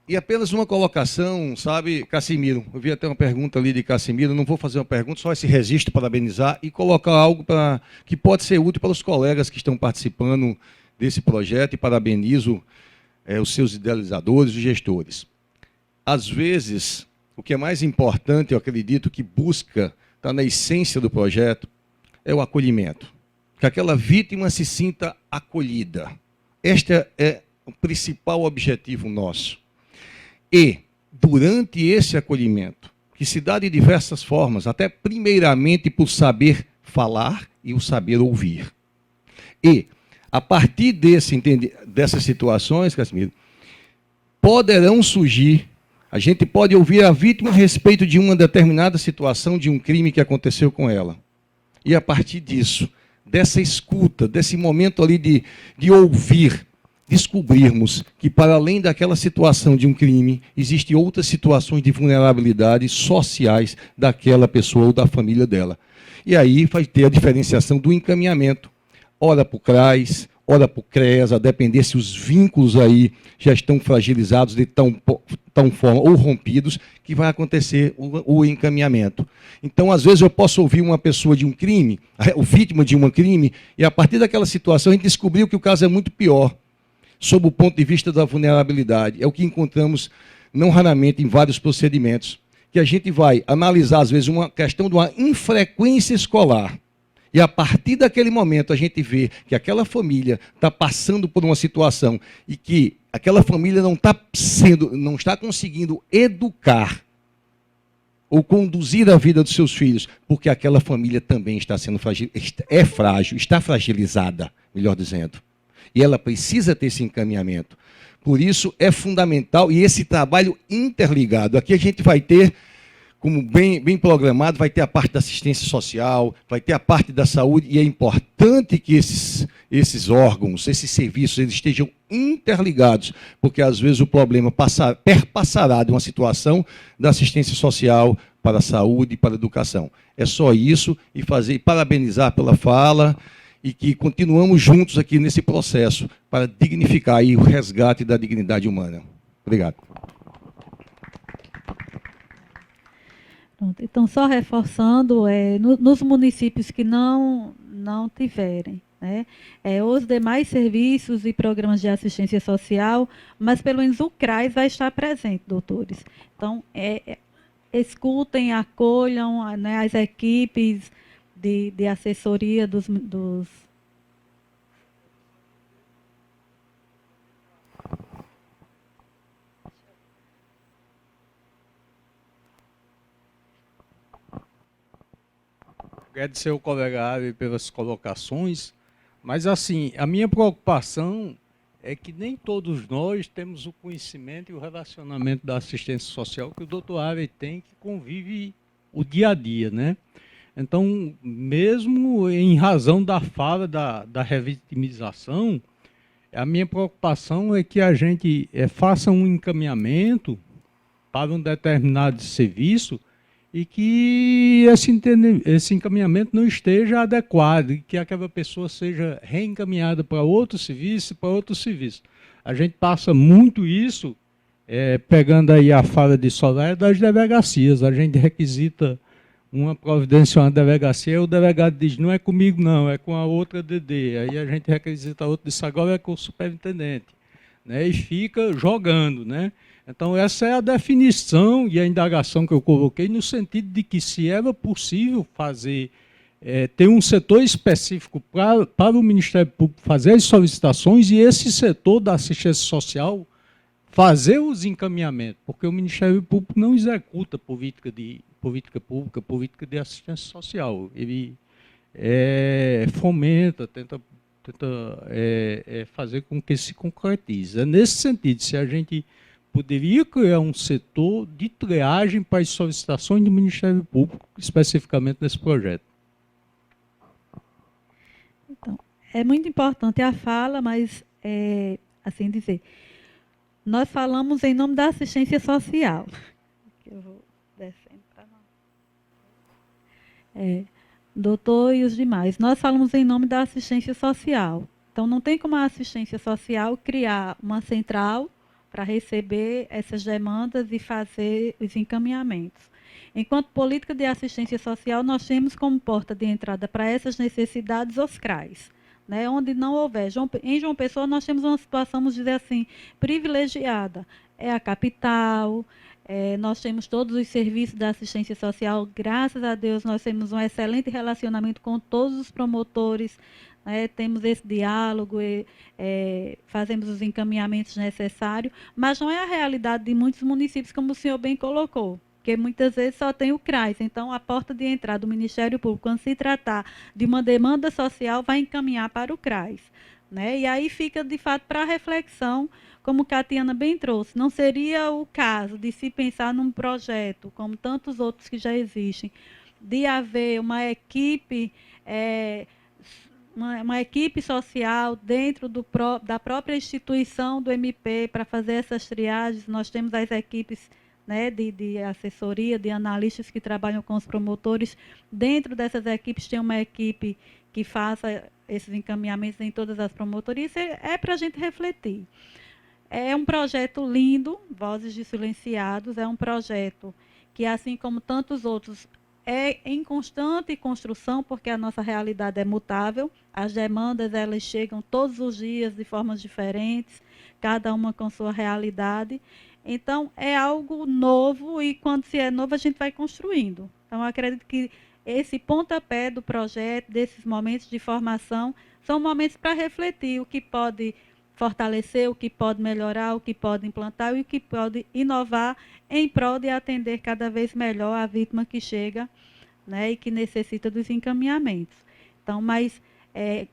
E apenas uma colocação, sabe, Cassimiro? Eu vi até uma pergunta ali de Cassimiro, não vou fazer uma pergunta, só esse registro, parabenizar e colocar algo que pode ser útil para os colegas que estão participando desse projeto e parabenizo os seus idealizadores e gestores. Às vezes, o que é mais importante, eu acredito, que busca, está na essência do projeto, é o acolhimento. Que aquela vítima se sinta acolhida. Este é o principal objetivo nosso. E, durante esse acolhimento, que se dá de diversas formas, até primeiramente por saber falar e o saber ouvir. E, a partir dessas situações, Cassimiro, poderão surgir, a gente pode ouvir a vítima a respeito de uma determinada situação, de um crime que aconteceu com ela. E a partir disso, dessa escuta, desse momento ali de ouvir, descobrirmos que, para além daquela situação de um crime, existem outras situações de vulnerabilidade sociais daquela pessoa ou da família dela. E aí vai ter a diferenciação do encaminhamento, ora para o CRAS, ora para o CREAS, a depender se os vínculos aí já estão fragilizados de tão forma ou rompidos, que vai acontecer o encaminhamento. Então, às vezes, eu posso ouvir uma pessoa de um crime, o vítima de um crime, e a partir daquela situação a gente descobriu que o caso é muito pior, sob o ponto de vista da vulnerabilidade. É o que encontramos, não raramente, em vários procedimentos, que a gente vai analisar, às vezes, uma questão de uma infrequência escolar. E a partir daquele momento a gente vê que aquela família está passando por uma situação e que aquela família não está conseguindo educar ou conduzir a vida dos seus filhos, porque aquela família também está sendo frágil, está fragilizada, melhor dizendo. E ela precisa ter esse encaminhamento. Por isso é fundamental, e esse trabalho interligado. Aqui a gente vai ter, como bem programado, vai ter a parte da assistência social, vai ter a parte da saúde, e é importante que esses órgãos, esses serviços, eles estejam interligados, porque às vezes o problema perpassará de uma situação da assistência social para a saúde e para a educação. É só isso, e parabenizar pela fala, e que continuamos juntos aqui nesse processo para dignificar aí o resgate da dignidade humana. Obrigado. Pronto, então, só reforçando, nos municípios que não tiverem, né, os demais serviços e programas de assistência social, mas pelo menos o CRAS vai estar presente, doutores. Então, escutem, acolham, né, as equipes de assessoria dos Agradecer ao colega Ari pelas colocações, mas assim, a minha preocupação é que nem todos nós temos o conhecimento e o relacionamento da assistência social que o doutor Ari tem, que convive o dia a dia, né? Então, mesmo em razão da fala da revitimização, a minha preocupação é que a gente faça um encaminhamento para um determinado serviço e que esse encaminhamento não esteja adequado, e que aquela pessoa seja reencaminhada para outro serviço, para outro serviço. A gente passa muito isso, pegando aí a fala de Soraya, das delegacias. A gente requisita uma providência, uma delegacia, o delegado diz, não é comigo não, é com a outra DD. Aí a gente requisita outro, diz, agora é com o superintendente, né? E fica jogando, né? Então, essa é a definição e a indagação que eu coloquei, no sentido de que, se era possível fazer, ter um setor específico para o Ministério Público fazer as solicitações, e esse setor da assistência social fazer os encaminhamentos, porque o Ministério Público não executa política pública, política de assistência social. Ele fomenta, tenta fazer com que se concretize. É nesse sentido, se a gente poderia criar um setor de triagem para as solicitações do Ministério Público, especificamente nesse projeto. Então, é muito importante a fala, mas, assim dizer, nós falamos em nome da assistência social. Eu vou descendo para nós. Doutor e os demais, nós falamos em nome da assistência social. Então, não tem como a assistência social criar uma central para receber essas demandas e fazer os encaminhamentos. Enquanto política de assistência social, nós temos como porta de entrada para essas necessidades os CRAs, né, onde não houver. Em João Pessoa, nós temos uma situação, vamos dizer assim, privilegiada. É a capital, nós temos todos os serviços da assistência social, graças a Deus, nós temos um excelente relacionamento com todos os promotores, temos esse diálogo, fazemos os encaminhamentos necessários, mas não é a realidade de muitos municípios, como o senhor bem colocou, porque muitas vezes só tem o CRAS. Então, a porta de entrada do Ministério Público, quando se tratar de uma demanda social, vai encaminhar para o CRAS. Né? E aí fica, de fato, para reflexão, como Catiana bem trouxe. Não seria o caso de se pensar num projeto, como tantos outros que já existem, de haver uma equipe... uma equipe social dentro da própria instituição do MP para fazer essas triagens. Nós temos as equipes, né, de assessoria, de analistas que trabalham com os promotores. Dentro dessas equipes tem uma equipe que faça esses encaminhamentos em todas as promotorias. É para a gente refletir. É um projeto lindo, Vozes de Silenciados, é um projeto que, assim como tantos outros, é em constante construção, porque a nossa realidade é mutável, as demandas elas chegam todos os dias de formas diferentes, cada uma com sua realidade. Então, é algo novo e, quando se é novo, a gente vai construindo. Então, eu acredito que esse pontapé do projeto, desses momentos de formação, são momentos para refletir o que pode fortalecer, o que pode melhorar, o que pode implantar e o que pode inovar em prol de atender cada vez melhor a vítima que chega, né, e que necessita dos encaminhamentos. Então, mas,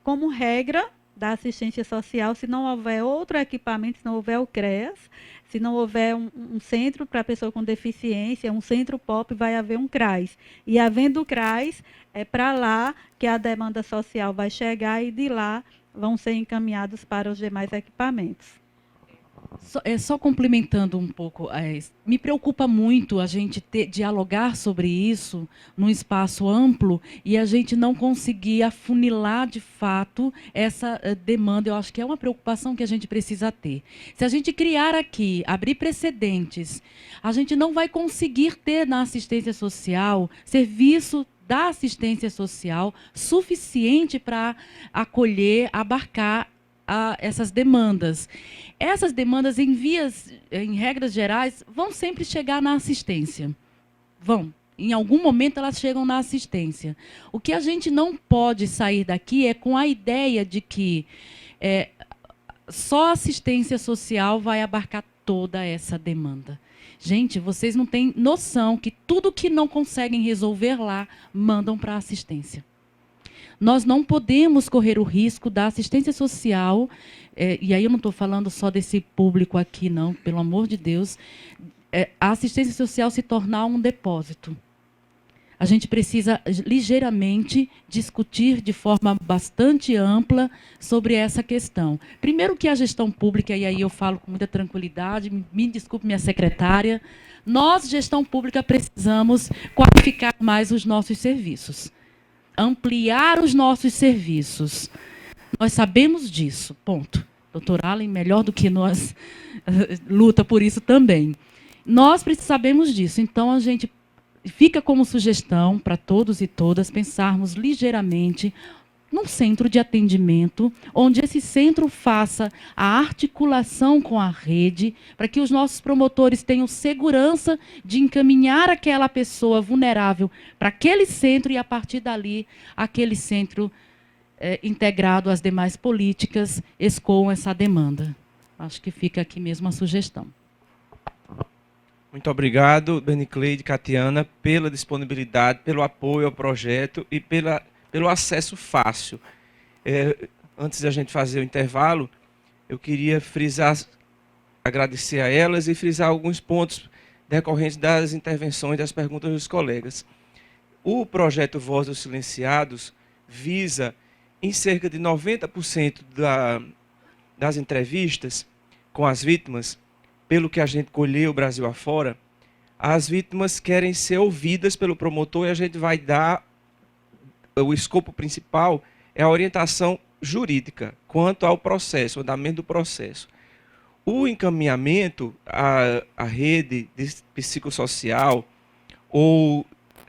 como regra da assistência social, se não houver outro equipamento, se não houver o CREAS, se não houver um centro para pessoa com deficiência, um centro POP, vai haver um CRAS. E havendo o CRAS, é para lá que a demanda social vai chegar e de lá vão ser encaminhados para os demais equipamentos. Só complementando um pouco, me preocupa muito a gente dialogar sobre isso num espaço amplo e a gente não conseguir afunilar de fato essa demanda. Eu acho que é uma preocupação que a gente precisa ter. Se a gente criar aqui, abrir precedentes, a gente não vai conseguir ter na assistência social serviço da assistência social suficiente para acolher, abarcar essas demandas. Essas demandas, em regras gerais, vão sempre chegar na assistência. Vão. Em algum momento, elas chegam na assistência. O que a gente não pode sair daqui é com a ideia de que só a assistência social vai abarcar toda essa demanda. Gente, vocês não têm noção que tudo que não conseguem resolver lá, mandam para a assistência. Nós não podemos correr o risco da assistência social, e aí eu não estou falando só desse público aqui, não, pelo amor de Deus, a assistência social se tornar um depósito. A gente precisa ligeiramente discutir de forma bastante ampla sobre essa questão. Primeiro que a gestão pública, e aí eu falo com muita tranquilidade, me desculpe minha secretária, nós, gestão pública, precisamos qualificar mais os nossos serviços. Ampliar os nossos serviços. Nós sabemos disso, ponto. Doutor Allen, melhor do que nós, luta por isso também. Nós sabemos disso, então a gente fica como sugestão para todos e todas pensarmos ligeiramente num centro de atendimento, onde esse centro faça a articulação com a rede, para que os nossos promotores tenham segurança de encaminhar aquela pessoa vulnerável para aquele centro e, a partir dali, aquele centro integrado às demais políticas escoam essa demanda. Acho que fica aqui mesmo a sugestão. Muito obrigado, Benicleide, Catiana, pela disponibilidade, pelo apoio ao projeto e pelo acesso fácil. Antes de a gente fazer o intervalo, eu queria agradecer a elas e frisar alguns pontos decorrentes das intervenções, das perguntas dos colegas. O projeto Voz dos Silenciados visa, em cerca de 90% das entrevistas com as vítimas, pelo que a gente colheu Brasil afora, as vítimas querem ser ouvidas pelo promotor e a gente vai dar, o escopo principal é a orientação jurídica quanto ao processo, o andamento do processo. O encaminhamento à rede de psicossocial ou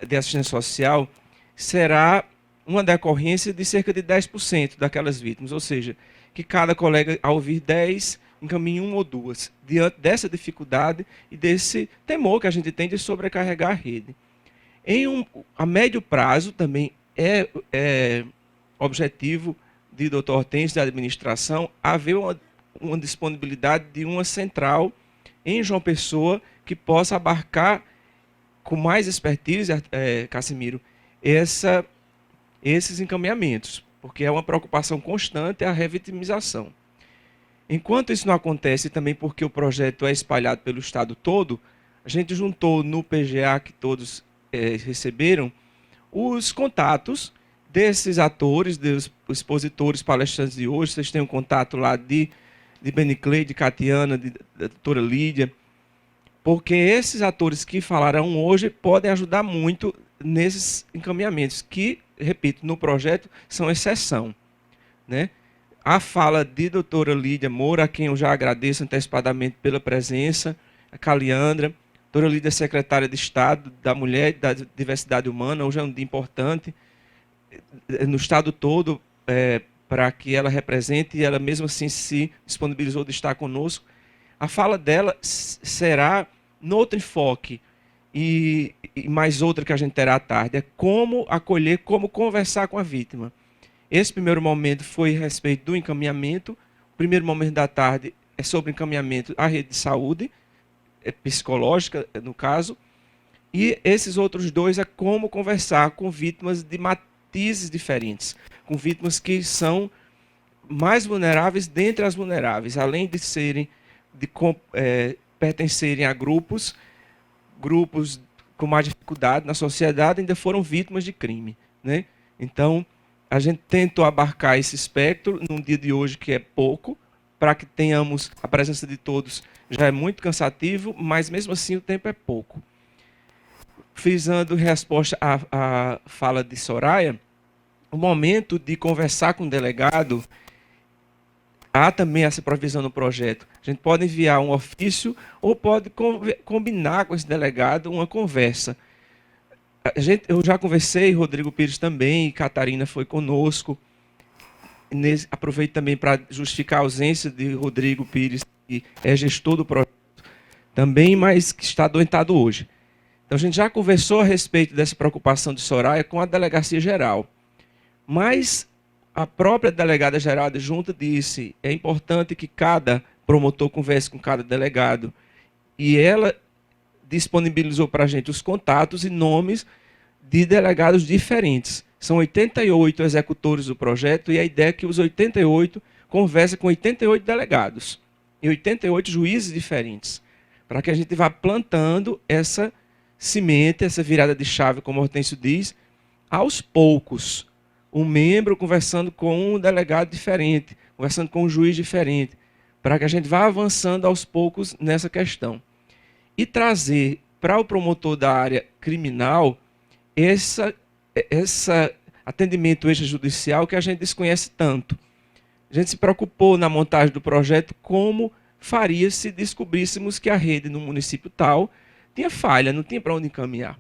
de assistência social será uma decorrência de cerca de 10% daquelas vítimas, ou seja, que cada colega, ao ouvir 10, encaminhe 1 ou 2, diante dessa dificuldade e desse temor que a gente tem de sobrecarregar a rede. A médio prazo, também é objetivo de Dr. Hortêncio da administração haver uma disponibilidade de uma central em João Pessoa que possa abarcar com mais expertise, Cassimiro, esses encaminhamentos, porque é uma preocupação constante a revitimização. Enquanto isso não acontece, também porque o projeto é espalhado pelo estado todo, a gente juntou no PGA que todos receberam os contatos desses atores, dos expositores, palestrantes de hoje. Vocês têm um contato lá de Beniclei, de Catiana, da doutora Lídia, porque esses atores que falarão hoje podem ajudar muito nesses encaminhamentos, que, repito, no projeto são exceção, né? A fala de doutora Lídia Moura, a quem eu já agradeço antecipadamente pela presença, a Caliandra, doutora Lídia, secretária de Estado da Mulher e da Diversidade Humana, hoje é um dia importante no estado todo, para que ela represente, e ela mesmo assim se disponibilizou de estar conosco. A fala dela será no outro enfoque, e mais outra que a gente terá à tarde, é como acolher, como conversar com a vítima. Esse primeiro momento foi a respeito do encaminhamento, o primeiro momento da tarde é sobre encaminhamento à rede de saúde, psicológica no caso, e esses outros dois é como conversar com vítimas de matizes diferentes, com vítimas que são mais vulneráveis dentre as vulneráveis, além de pertencerem a grupos com mais dificuldade na sociedade, ainda foram vítimas de crime, né? Então, a gente tentou abarcar esse espectro num dia de hoje que é pouco, para que tenhamos a presença de todos, já é muito cansativo, mas mesmo assim o tempo é pouco. Frisando resposta à fala de Soraya, o momento de conversar com o delegado, há também essa provisão no projeto. A gente pode enviar um ofício ou pode combinar com esse delegado uma conversa. Eu já conversei, Rodrigo Pires também, e Catarina foi conosco. Aproveito também para justificar a ausência de Rodrigo Pires, que é gestor do projeto também, mas que está adoentado hoje. Então, a gente já conversou a respeito dessa preocupação de Soraya com a Delegacia Geral. Mas a própria delegada geral adjunta disse: é importante que cada promotor converse com cada delegado. E ela disponibilizou para a gente os contatos e nomes de delegados diferentes. São 88 executores do projeto e a ideia é que os 88 conversem com 88 delegados e 88 juízes diferentes, para que a gente vá plantando essa semente, essa virada de chave, como o Hortêncio diz, aos poucos. Um membro conversando com um delegado diferente, conversando com um juiz diferente, para que a gente vá avançando aos poucos nessa questão. E trazer para o promotor da área criminal esse atendimento extrajudicial que a gente desconhece tanto. A gente se preocupou na montagem do projeto como faria se descobríssemos que a rede no município tal tinha falha, não tinha para onde encaminhar.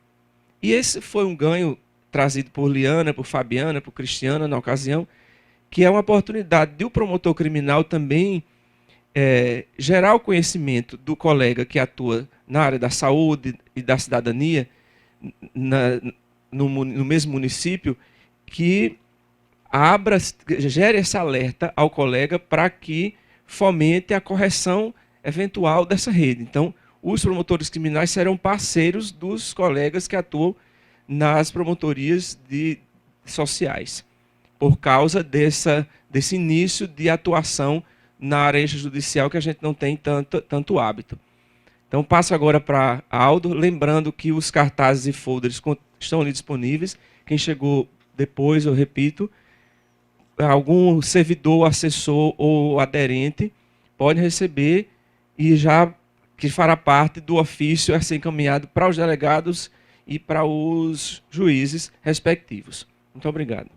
E esse foi um ganho trazido por Liana, por Fabiana, por Cristiana na ocasião, que é uma oportunidade de o promotor criminal também gerar o conhecimento do colega que atua na área da saúde e da cidadania no mesmo município, que gere esse alerta ao colega para que fomente a correção eventual dessa rede. Então, os promotores criminais serão parceiros dos colegas que atuam nas promotorias sociais, por causa desse início de atuação na área extrajudicial que a gente não tem tanto hábito. Então, passo agora para Aldo, lembrando que os cartazes e folders estão ali disponíveis. Quem chegou depois, eu repito, algum servidor, assessor ou aderente pode receber e já que fará parte do ofício a ser encaminhado para os delegados e para os juízes respectivos. Muito obrigado.